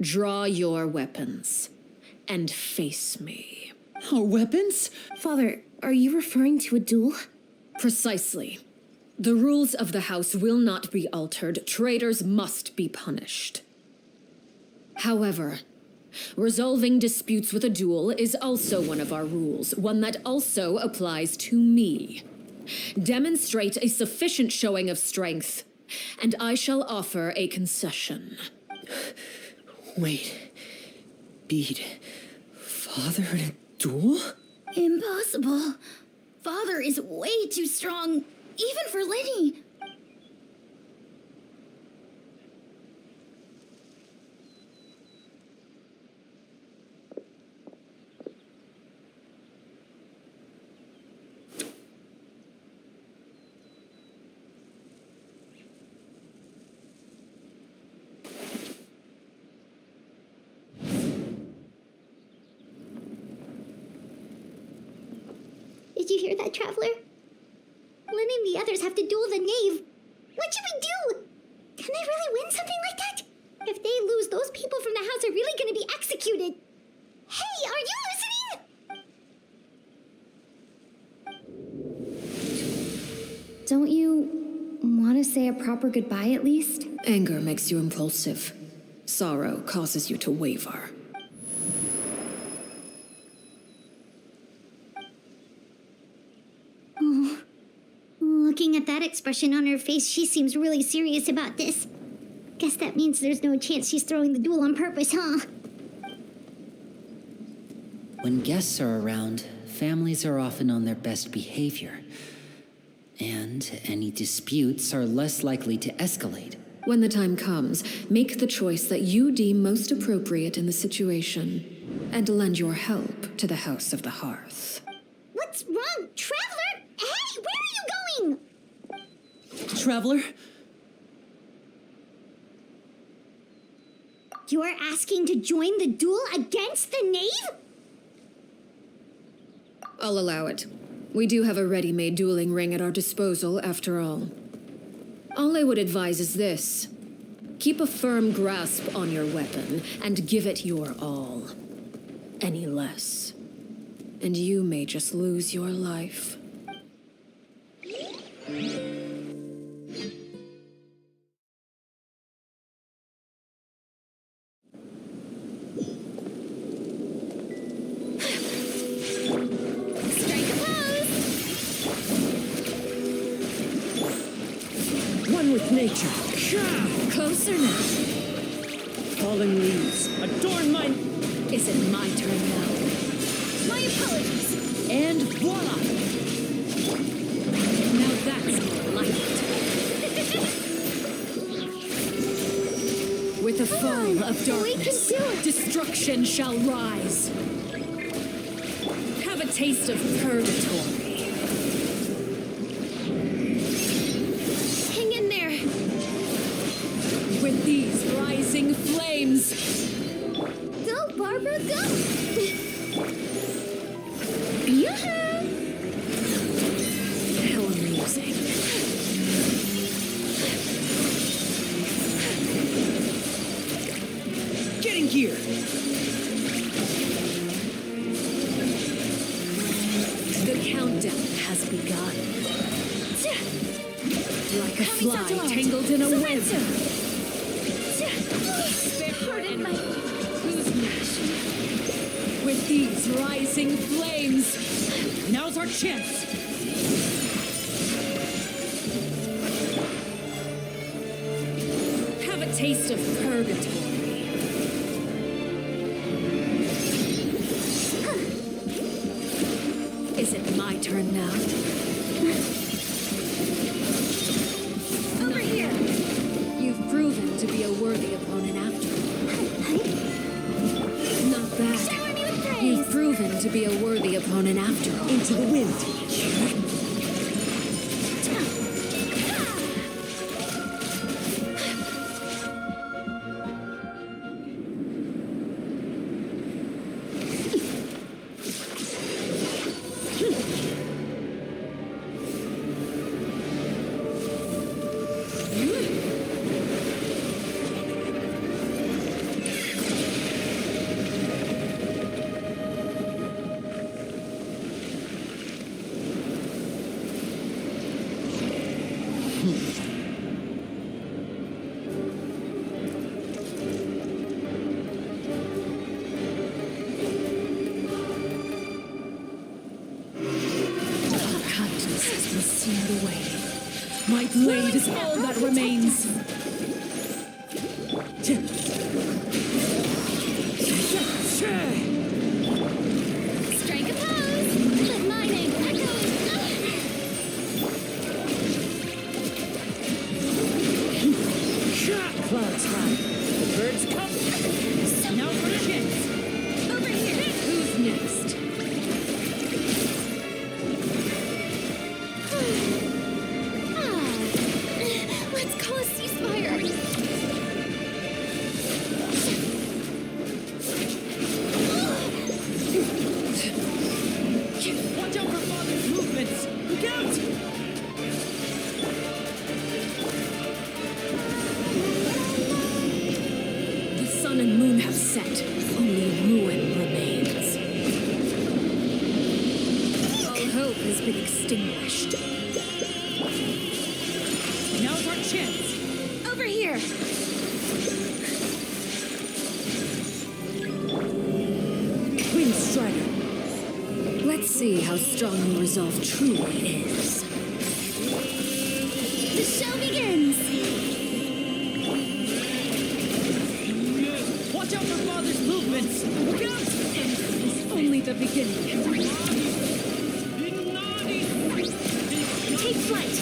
S3: Draw your weapons and face me.
S2: Our weapons?
S12: Father, are you referring to a duel?
S3: Precisely. The rules of the house will not be altered. Traitors must be punished. However, resolving disputes with a duel is also one of our rules, one that also applies to me. Demonstrate a sufficient showing of strength, and I shall offer a concession.
S7: Wait. Bede. Father in a duel?
S1: Impossible. Father is way too strong, even for Linny. Did you hear that, Traveler? Linny and the others have to duel the knave. What should we do? Can they really win something like that? If they lose, those people from the house are really going to be executed. Hey, are you listening?
S12: Don't you want to say a proper goodbye at least?
S3: Anger makes you impulsive. Sorrow causes you to waver.
S1: Looking at that expression on her face, she seems really serious about this. Guess that means there's no chance she's throwing the duel on purpose, huh?
S2: When guests are around, families are often on their best behavior. And any disputes are less likely to escalate.
S3: When the time comes, make the choice that you deem most appropriate in the situation, and lend your help to the House of the Hearth.
S1: What's wrong, Traveler? Hey, where are you going?
S2: Traveler?
S1: You are asking to join the duel against the knave?
S3: I'll allow it. We do have a ready-made dueling ring at our disposal, after all. All I would advise is this. Keep a firm grasp on your weapon and give it your all. Any less, and you may just lose your life.
S1: Strike a pose!
S7: One with nature.
S3: Closer now.
S7: Fallen leaves. Adorn my...
S3: Is it my turn now?
S1: My apologies.
S3: And voila! Now that's more like it. With the fall of darkness, destruction shall rise. Have a taste of purgatory.
S1: Hang in there.
S3: With these rising flames.
S1: Go, Barbara, go! Yoo-hoo!
S3: How amusing.
S7: Getting here.
S3: The countdown has begun. Like a fly tangled in a web.
S1: Pardon my...
S3: Who's next? With these rising flames, now's our chance. Have a taste of purgatory. Is it my turn now?
S1: Over here!
S3: You've proven to be a worthy opponent after all. Not bad.
S1: Shower me with praise!
S3: You've proven to be a worthy opponent after all.
S7: Into the wind.
S3: Kindness has been sealed away. My blade is all that remains.
S1: Strike a pose! Let my name echo!
S7: Clouds high. The birds come. Now for the chance.
S1: Over here!
S3: Who's next?
S1: Let's call a ceasefire!
S7: Watch out for Father's movements. Look out!
S3: The sun and moon have set. Only ruin remains. All hope has been extinguished.
S7: Now's our chance.
S1: Over here!
S7: Wind Strider.
S3: Let's see how strong your resolve truly is.
S1: The show begins!
S7: Watch out for Father's movements. Look out!
S3: It's only the beginning.
S1: Take flight!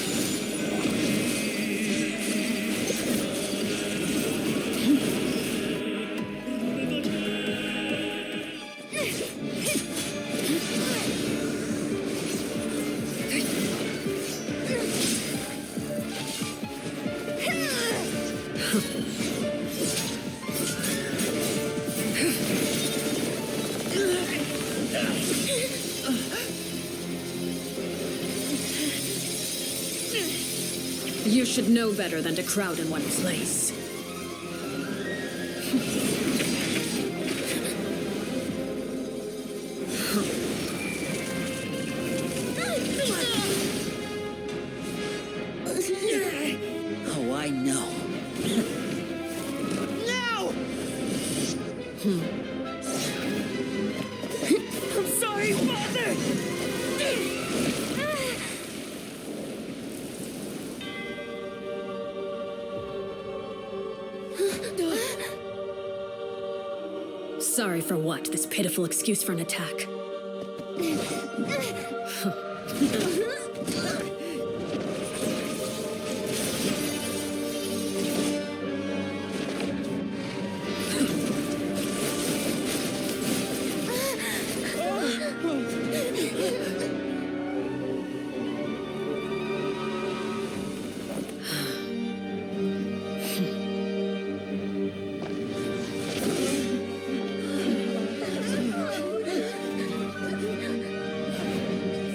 S3: You should know better than to crowd in one place.
S2: Oh, I know.
S11: No! I'm sorry, Father!
S3: Sorry for what? This pitiful excuse for an attack.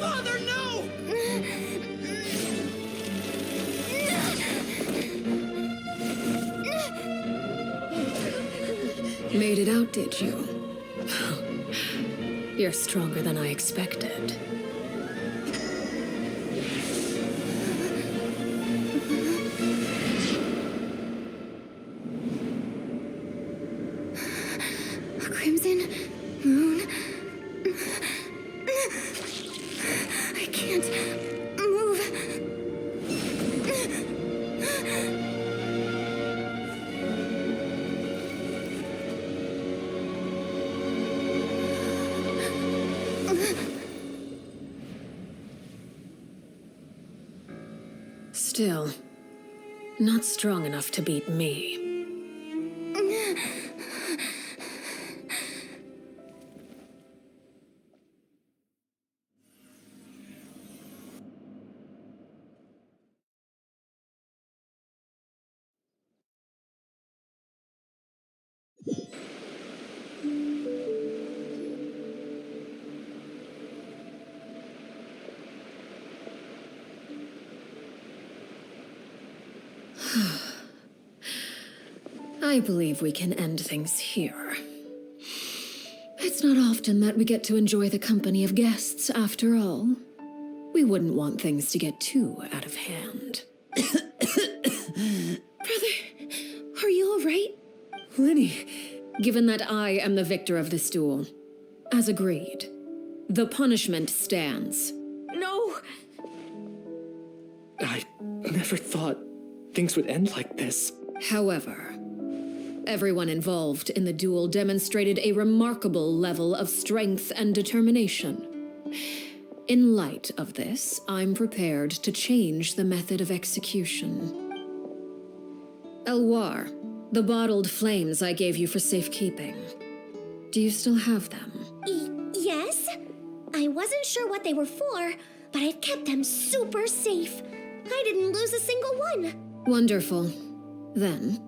S11: Father, no!
S3: Made it out, did you? You're stronger than I expected.
S9: Crimson moon. I can't move.
S3: Still, not strong enough to beat me. I believe we can end things here. It's not often that we get to enjoy the company of guests, after all. We wouldn't want things to get too out of hand.
S9: Brother, are you all right?
S3: Linny, given that I am the victor of this duel, as agreed, the punishment stands.
S13: No!
S6: I never thought things would end like this.
S3: However, everyone involved in the duel demonstrated a remarkable level of strength and determination. In light of this, I'm prepared to change the method of execution. Elwar, the bottled flames I gave you for safekeeping. Do you still have them?
S13: Yes? I wasn't sure what they were for, but I've kept them super safe. I didn't lose a single one.
S3: Wonderful. Then,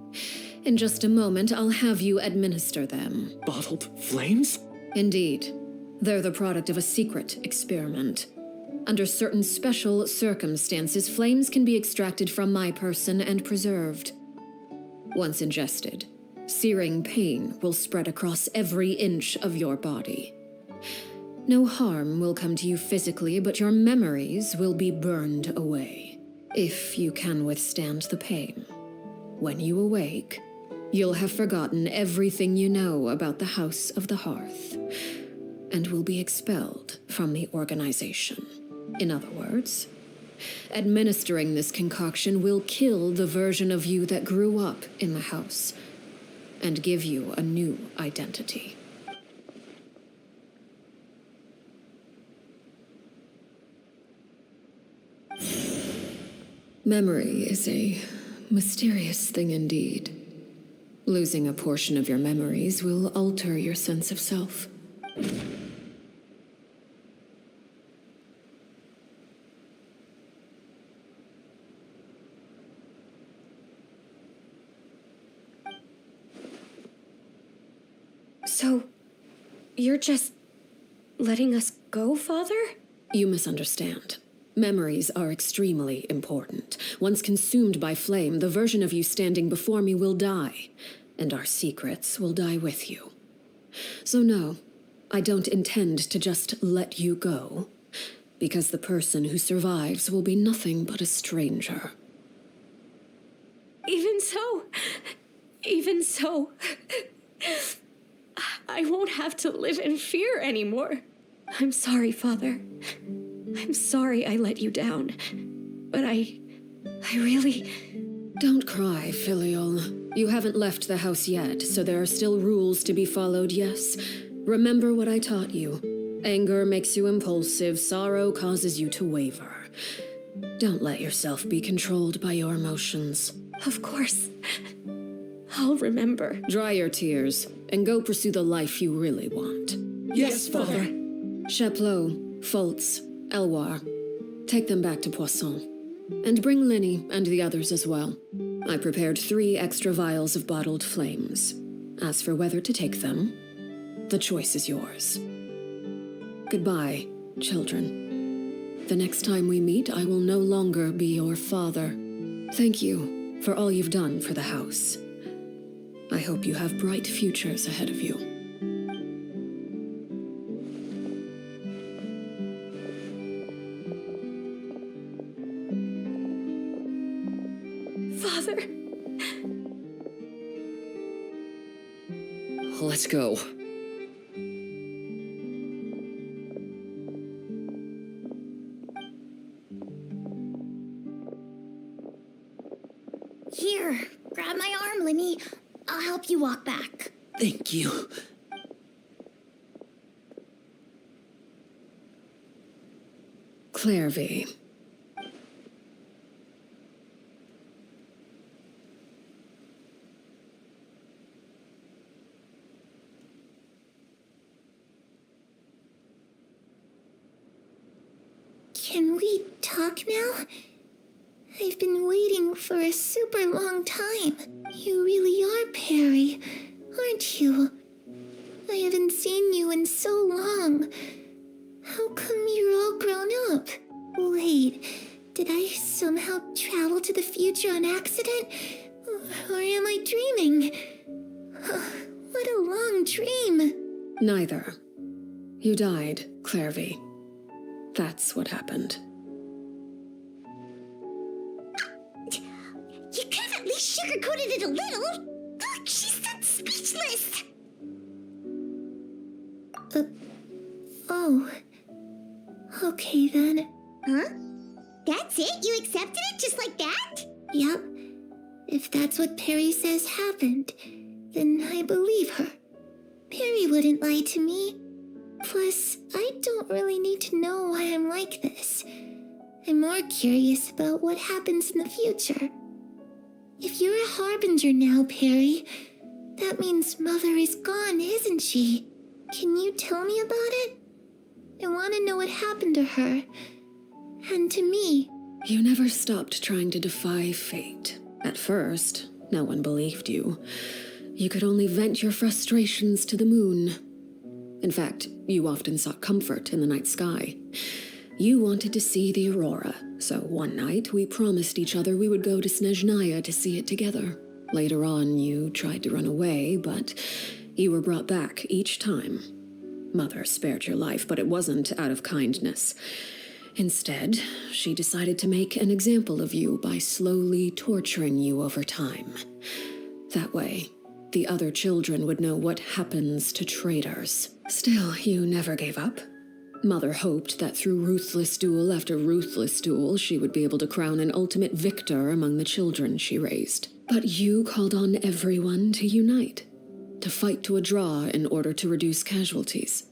S3: in just a moment, I'll have you administer them.
S6: Bottled flames?
S3: Indeed. They're the product of a secret experiment. Under certain special circumstances, flames can be extracted from my person and preserved. Once ingested, searing pain will spread across every inch of your body. No harm will come to you physically, but your memories will be burned away. If you can withstand the pain. When you awake, you'll have forgotten everything you know about the House of the Hearth, and will be expelled from the organization. In other words, administering this concoction will kill the version of you that grew up in the house, and give you a new identity. Memory is a mysterious thing indeed. Losing a portion of your memories will alter your sense of self.
S13: So, you're just letting us go, Father?
S3: You misunderstand. Memories are extremely important. Once consumed by flame, the version of you standing before me will die, and our secrets will die with you. So no, I don't intend to just let you go, because the person who survives will be nothing but a stranger.
S13: Even so, I won't have to live in fear anymore. I'm sorry, Father. I'm sorry I let you down. But I really...
S3: Don't cry, Filial. You haven't left the house yet, so there are still rules to be followed, yes? Remember what I taught you. Anger makes you impulsive, sorrow causes you to waver. Don't let yourself be controlled by your emotions.
S13: Of course. I'll remember.
S3: Dry your tears, and go pursue the life you really want.
S11: Yes, Father.
S3: Chaplot, Foltz, Elwar, take them back to Poisson. And bring Linny and the others as well. I prepared 3 extra vials of bottled flames. As for whether to take them, the choice is yours. Goodbye, children. The next time we meet, I will no longer be your father. Thank you for all you've done for the house. I hope you have bright futures ahead of you.
S13: Father.
S6: Let's go.
S9: Here, grab my arm, Linny. I'll help you walk back.
S2: Thank you.
S3: Clairvy.
S9: Can we talk now? I've been waiting for a super long time. You really are Perry, aren't you? I haven't seen you in so long. How come you're all grown up? Wait, did I somehow travel to the future on accident? Or am I dreaming? What a long dream.
S3: Neither. You died, Clairvy. That's what happened.
S1: You could have at least sugarcoated it a little. Look, she's that speechless.
S9: Oh. Okay then.
S1: Huh? That's it? You accepted it just like that?
S9: Yep. If that's what Perry says happened, then I believe her. Perry wouldn't lie to me. Plus, I don't really need to know why I'm like this. I'm more curious about what happens in the future. If you're a harbinger now, Perry, that means Mother is gone, isn't she? Can you tell me about it? I want to know what happened to her. And to me.
S3: You never stopped trying to defy fate. At first, no one believed you. You could only vent your frustrations to the moon. In fact, you often sought comfort in the night sky. You wanted to see the aurora, so one night we promised each other we would go to Snezhnaya to see it together. Later on, you tried to run away, but you were brought back each time. Mother spared your life, but it wasn't out of kindness. Instead, she decided to make an example of you by slowly torturing you over time. That way, the other children would know what happens to traitors. Still, you never gave up. Mother hoped that through ruthless duel after ruthless duel, she would be able to crown an ultimate victor among the children she raised. But you called on everyone to unite, to fight to a draw in order to reduce casualties.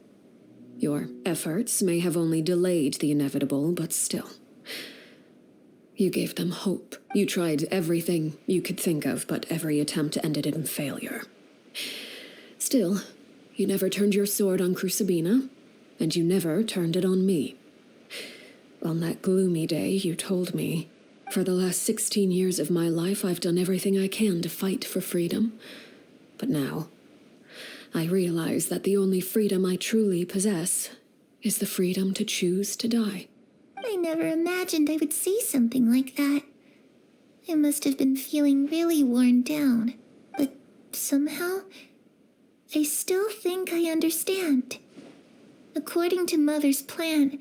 S3: Your efforts may have only delayed the inevitable, but still. You gave them hope. You tried everything you could think of, but every attempt ended in failure. Still, you never turned your sword on Crucibina, and you never turned it on me. On that gloomy day, you told me, for the last 16 years of my life, I've done everything I can to fight for freedom. But now, I realize that the only freedom I truly possess is the freedom to choose to die.
S9: I I never imagined I would say something like that. I must have been feeling really worn down, but somehow, I still think I understand. According to Mother's plan,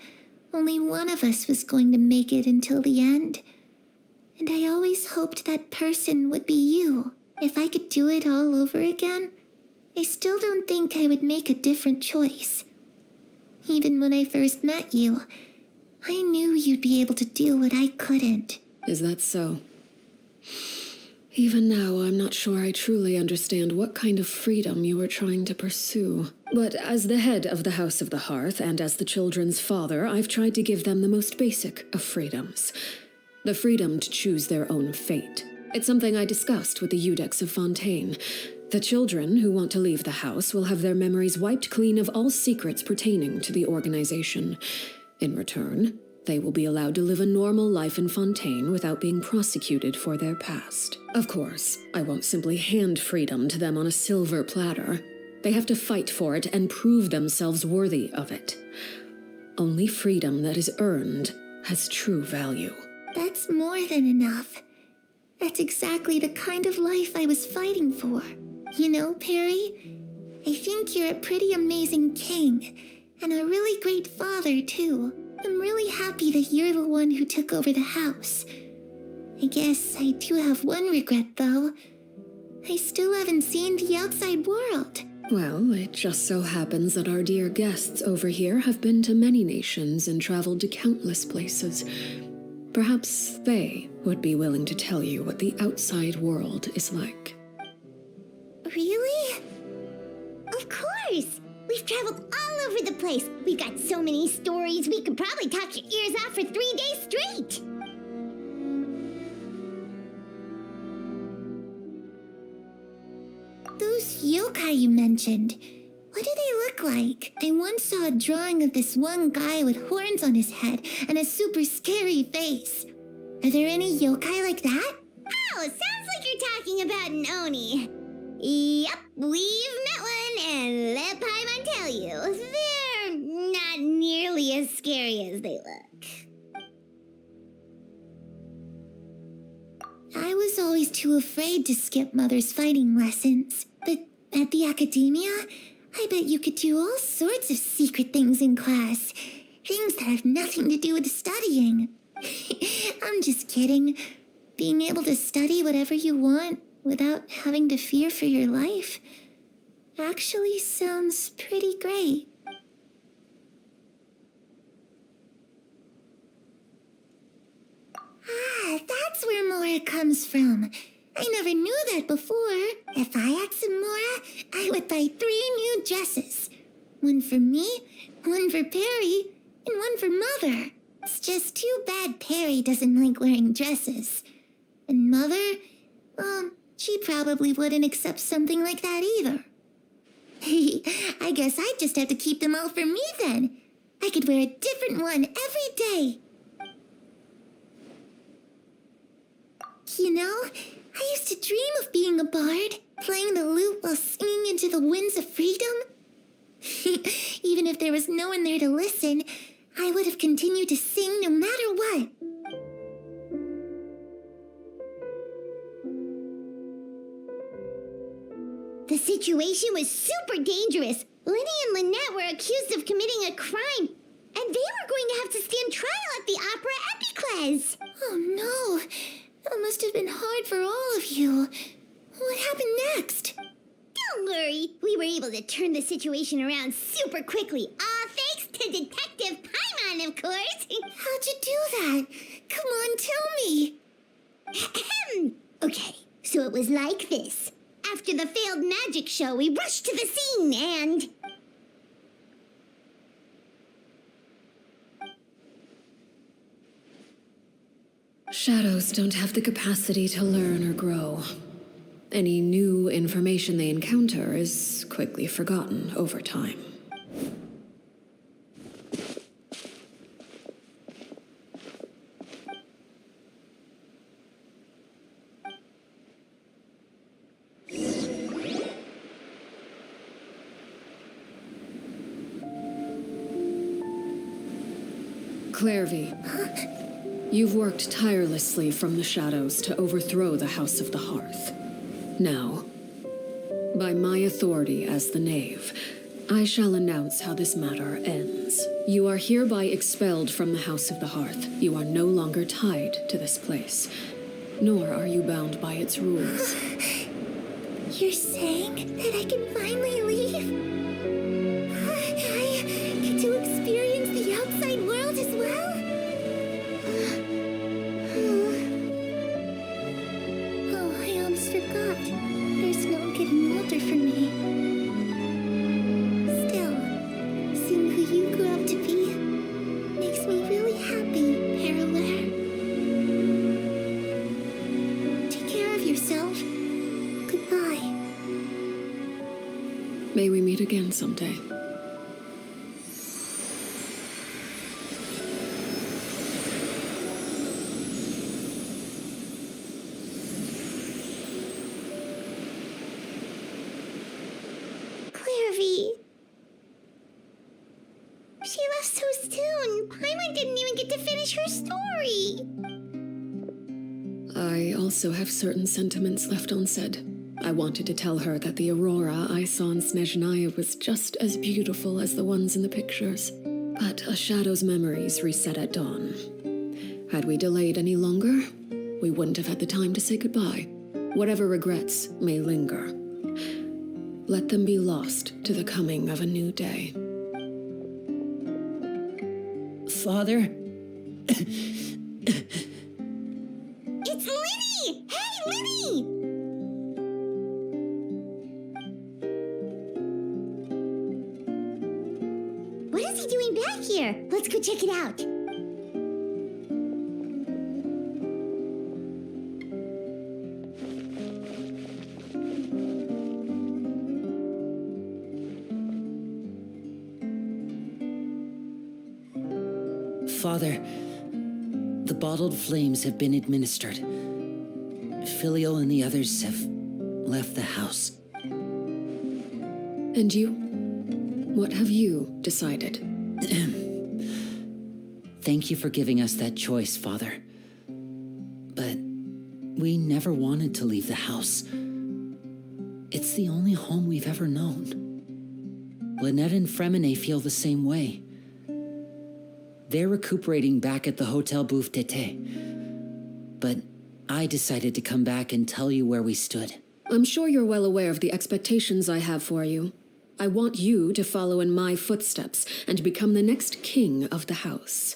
S9: only one of us was going to make it until the end. And I always hoped that person would be you. If I could do it all over again, I still don't think I would make a different choice. Even when I first met you, I knew you'd be able to do what I couldn't.
S3: Is that so? Even now, I'm not sure I truly understand what kind of freedom you are trying to pursue. But as the head of the House of the Hearth and as the children's father, I've tried to give them the most basic of freedoms. The freedom to choose their own fate. It's something I discussed with the Eudex of Fontaine. The children who want to leave the house will have their memories wiped clean of all secrets pertaining to the organization. In return, they will be allowed to live a normal life in Fontaine without being prosecuted for their past. Of course, I won't simply hand freedom to them on a silver platter. They have to fight for it and prove themselves worthy of it. Only freedom that is earned has true value.
S9: That's more than enough. That's exactly the kind of life I was fighting for. You know, Perry, I think you're a pretty amazing king, and a really great father, too. I'm really happy that you're the one who took over the house. I guess I do have one regret, though. I still haven't seen the outside world.
S3: Well, it just so happens that our dear guests over here have been to many nations and traveled to countless places. Perhaps they would be willing to tell you what the outside world is like.
S1: Really? Of course! We've traveled all over the place. We've got so many stories, we could probably talk your ears off for 3 days straight.
S9: Those yokai you mentioned, what do they look like? I once saw a drawing of this one guy with horns on his head and a super scary face. Are there any yokai like that?
S1: Oh, sounds like you're talking about an Oni. Yep, we've met one, and let Paimon tell you, they're not nearly as scary as they look.
S9: I was always too afraid to skip Mother's fighting lessons. But at the academia, I bet you could do all sorts of secret things in class. Things that have nothing to do with studying. I'm just kidding. Being able to study whatever you want without having to fear for your life actually sounds pretty great. Ah, that's where Mora comes from. I never knew that before. If I had some Mora, I would buy 3 new dresses. One for me, one for Perry, and one for Mother. It's just too bad Perry doesn't like wearing dresses. And Mother, she probably wouldn't accept something like that either. I guess I'd just have to keep them all for me then. I could wear a different one every day. You know, I used to dream of being a bard, playing the lute while singing into the winds of freedom. Even if there was no one there to listen, I would have continued to sing no matter what.
S1: The situation was super dangerous. Lenny and Lynette were accused of committing a crime, and they were going to have to stand trial at the Opera Epicles.
S9: Oh no, that must have been hard for all of you. What happened next?
S1: Don't worry, we were able to turn the situation around super quickly. All thanks to Detective Paimon, of course.
S9: How'd you do that? Come on, tell me.
S1: Okay, so it was like this. After the failed magic show, we rushed to the scene and...
S3: Shadows don't have the capacity to learn or grow. Any new information they encounter is quickly forgotten over time. Clairvy, you've worked tirelessly from the shadows to overthrow the House of the Hearth. Now, by my authority as the Knave, I shall announce how this matter ends. You are hereby expelled from the House of the Hearth. You are no longer tied to this place, nor are you bound by its rules.
S9: You're saying that I can finally leave? I get to experience the outside world as well? Oh, I almost forgot. There's no getting older for me. Still, seeing who you grew up to be makes me really happy, Parallel. Take care of yourself. Goodbye.
S3: May we meet again someday.
S9: Clairvy. She left so soon. Paimon didn't even get to finish her story.
S3: I also have certain sentiments left unsaid. I wanted to tell her that the aurora I saw in Snezhnaya was just as beautiful as the ones in the pictures. But a shadow's memories reset at dawn. Had we delayed any longer, we wouldn't have had the time to say goodbye. Whatever regrets may linger, let them be lost to the coming of a new day.
S2: Father?
S1: It's Linny! Hey, Linny! What is he doing back here? Let's go check it out.
S2: Father, the bottled flames have been administered. Filio and the others have left the house.
S3: And you? What have you decided?
S2: Thank you for giving us that choice, Father. But we never wanted to leave the house. It's the only home we've ever known. Lynette and Fremine feel the same way. They're recuperating back at the Hotel Bouffe d'été. But I decided to come back and tell you where we stood.
S3: I'm sure you're well aware of the expectations I have for you. I want you to follow in my footsteps and become the next king of the house.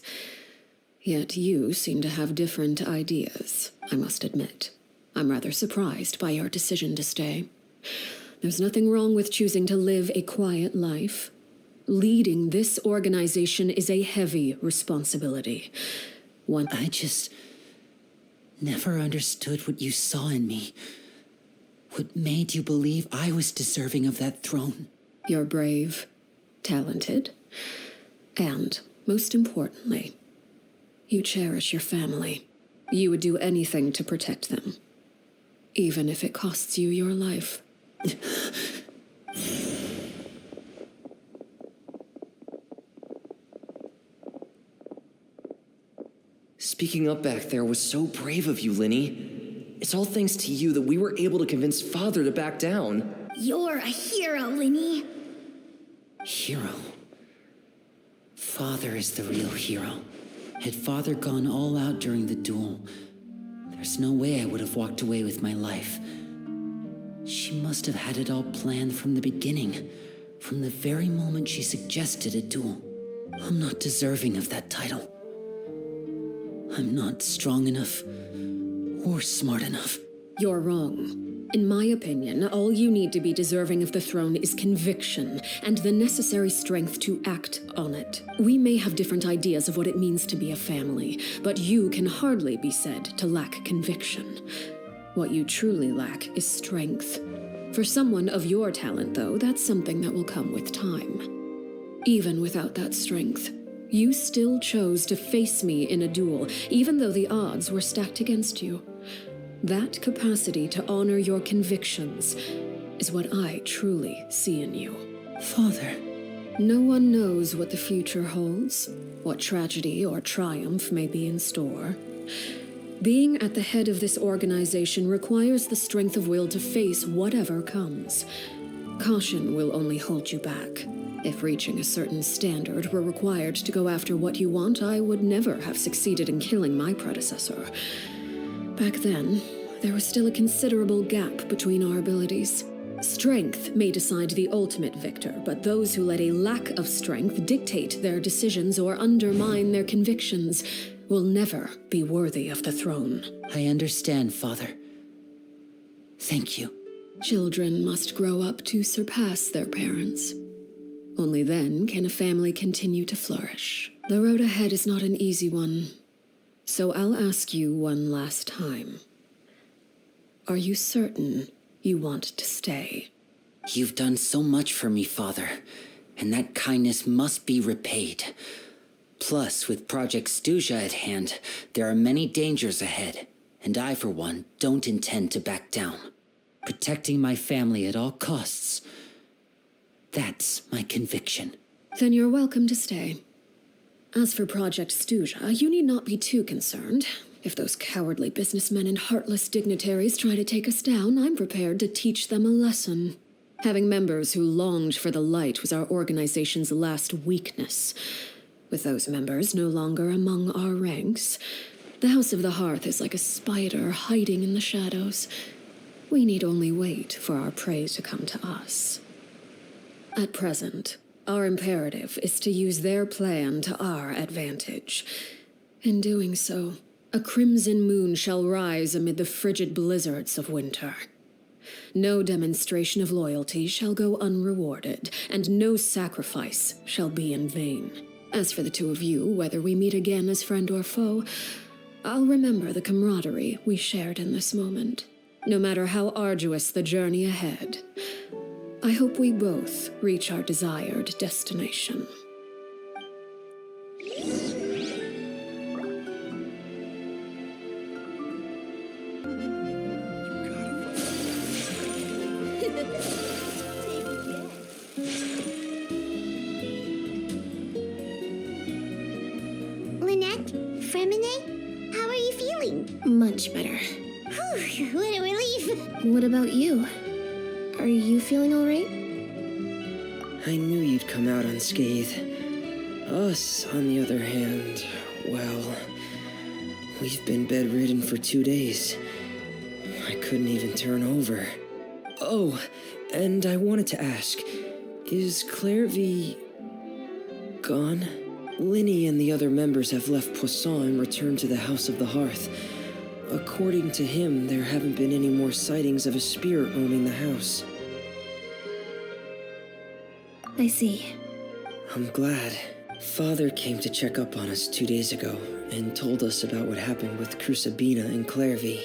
S3: Yet you seem to have different ideas, I must admit. I'm rather surprised by your decision to stay. There's nothing wrong with choosing to live a quiet life. Leading this organization is a heavy responsibility.
S2: I just never understood what you saw in me. What made you believe I was deserving of that throne?
S3: You're brave, talented, and, most importantly, you cherish your family. You would do anything to protect them, even if it costs you your life.
S4: Speaking up back there was so brave of you, Linny. It's all thanks to you that we were able to convince Father to back down.
S1: You're a hero, Linny.
S2: Hero? Father is the real hero. Had Father gone all out during the duel, there's no way I would have walked away with my life. She must have had it all planned from the beginning, from the very moment she suggested a duel. I'm not deserving of that title. I'm not strong enough or smart enough.
S3: You're wrong. In my opinion, all you need to be deserving of the throne is conviction and the necessary strength to act on it. We may have different ideas of what it means to be a family, but you can hardly be said to lack conviction. What you truly lack is strength. For someone of your talent, though, that's something that will come with time. Even without that strength, you still chose to face me in a duel, even though the odds were stacked against you. That capacity to honor your convictions is what I truly see in you.
S2: Father,
S3: No one knows what the future holds, what tragedy or triumph may be in store. Being at the head of this organization requires the strength of will to face whatever comes. Caution will only hold you back. If reaching a certain standard were required to go after what you want, I would never have succeeded in killing my predecessor. Back then, there was still a considerable gap between our abilities. Strength may decide the ultimate victor, but those who let a lack of strength dictate their decisions or undermine their convictions will never be worthy of the throne.
S2: I understand, Father. Thank you.
S3: Children must grow up to surpass their parents. Only then can a family continue to flourish. The road ahead is not an easy one, so I'll ask you one last time. Are you certain you want to stay?
S2: You've done so much for me, Father, and that kindness must be repaid. Plus, with Project Stuja at hand, there are many dangers ahead, and I, for one, don't intend to back down. Protecting my family at all costs. That's my conviction.
S3: Then you're welcome to stay. As for Project Stuja, you need not be too concerned. If those cowardly businessmen and heartless dignitaries try to take us down, I'm prepared to teach them a lesson. Having members who longed for the light was our organization's last weakness. With those members no longer among our ranks, the House of the Hearth is like a spider hiding in the shadows. We need only wait for our prey to come to us. At present, our imperative is to use their plan to our advantage. In doing so, a crimson moon shall rise amid the frigid blizzards of winter. No demonstration of loyalty shall go unrewarded, and no sacrifice shall be in vain. As for the two of you, whether we meet again as friend or foe, I'll remember the camaraderie we shared in this moment. No matter how arduous the journey ahead, I hope we both reach our desired destination.
S1: Lynette, Fremine, how are you feeling?
S5: Much better.
S1: Whew, what a relief.
S5: What about you? Are you feeling all right?
S7: I knew you'd come out unscathed. Us, on the other hand, well, we've been bedridden for 2 days. I couldn't even turn over. Oh, and I wanted to ask, is Claire V gone? Linny and the other members have left Poisson and returned to the House of the Hearth. According to him, there haven't been any more sightings of a spirit roaming the house.
S5: I see.
S7: I'm glad. Father came to check up on us 2 days ago and told us about what happened with Crusabina and Clairvy.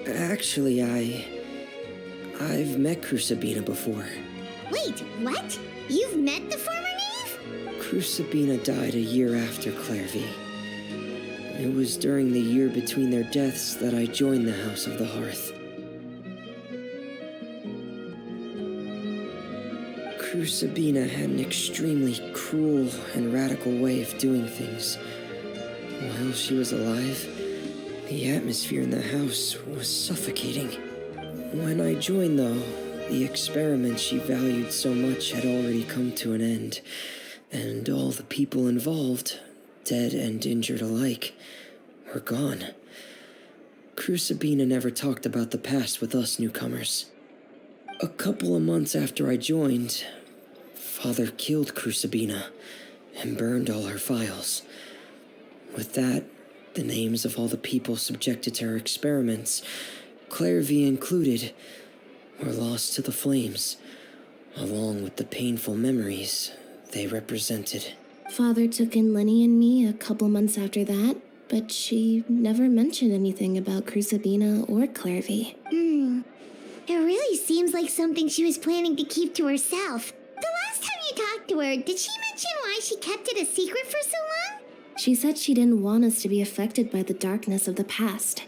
S7: Actually, I've met Crusabina before.
S1: Wait, what? You've met the former knave?
S7: Crusabina died a year after Clairvy. It was during the year between their deaths that I joined the House of the Hearth. Crusabina had an extremely cruel and radical way of doing things. While she was alive, the atmosphere in the house was suffocating. When I joined, though, the experiment she valued so much had already come to an end, and all the people involved, dead and injured alike, were gone. Crusabina never talked about the past with us newcomers. A couple of months after I joined, Father killed Crusabina and burned all her files. With that, the names of all the people subjected to her experiments, Clairvy included, were lost to the flames, along with the painful memories they represented.
S5: Father took in Lenny and me a couple months after that, but she never mentioned anything about Crusabina or Clairvy.
S1: It really seems like something she was planning to keep to herself. The last time you talked to her, did she mention why she kept it a secret for so long?
S5: She said she didn't want us to be affected by the darkness of the past.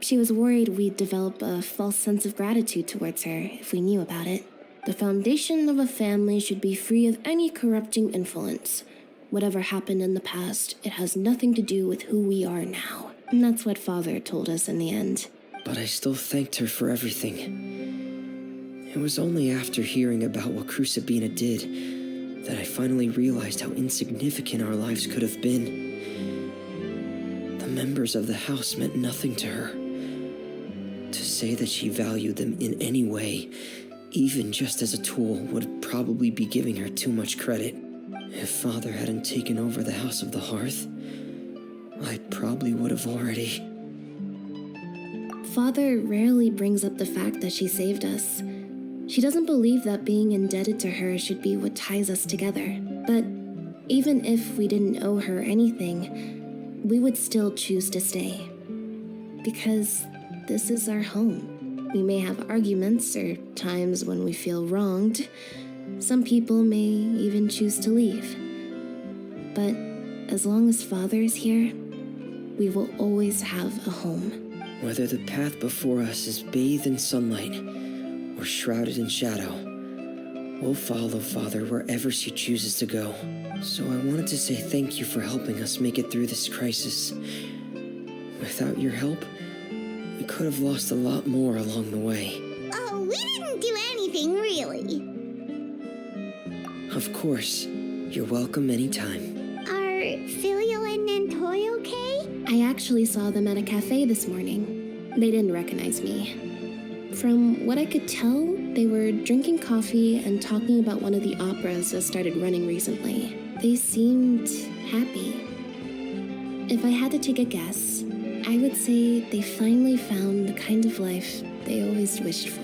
S5: She was worried we'd develop a false sense of gratitude towards her if we knew about it. The foundation of a family should be free of any corrupting influence. Whatever happened in the past, it has nothing to do with who we are now. And that's what Father told us in the end.
S7: But I still thanked her for everything. It was only after hearing about what Crucibina did that I finally realized how insignificant our lives could have been. The members of the house meant nothing to her. To say that she valued them in any way, even just as a tool, would probably be giving her too much credit. If Father hadn't taken over the House of the Hearth, I probably would have already.
S5: Father rarely brings up the fact that she saved us. She doesn't believe that being indebted to her should be what ties us together. But even if we didn't owe her anything, we would still choose to stay. Because this is our home. We may have arguments or times when we feel wronged. Some people may even choose to leave. But as long as Father is here, we will always have a home.
S7: Whether the path before us is bathed in sunlight or shrouded in shadow, we'll follow Father wherever she chooses to go. So I wanted to say thank you for helping us make it through this crisis. Without your help, we could have lost a lot more along the way.
S1: Oh, we didn't do anything, really.
S7: Of course. You're welcome anytime.
S1: Are Filial and Nantoy okay?
S5: I actually saw them at a cafe this morning. They didn't recognize me. From what I could tell, they were drinking coffee and talking about one of the operas that started running recently. They seemed happy. If I had to take a guess, I would say they finally found the kind of life they always wished for.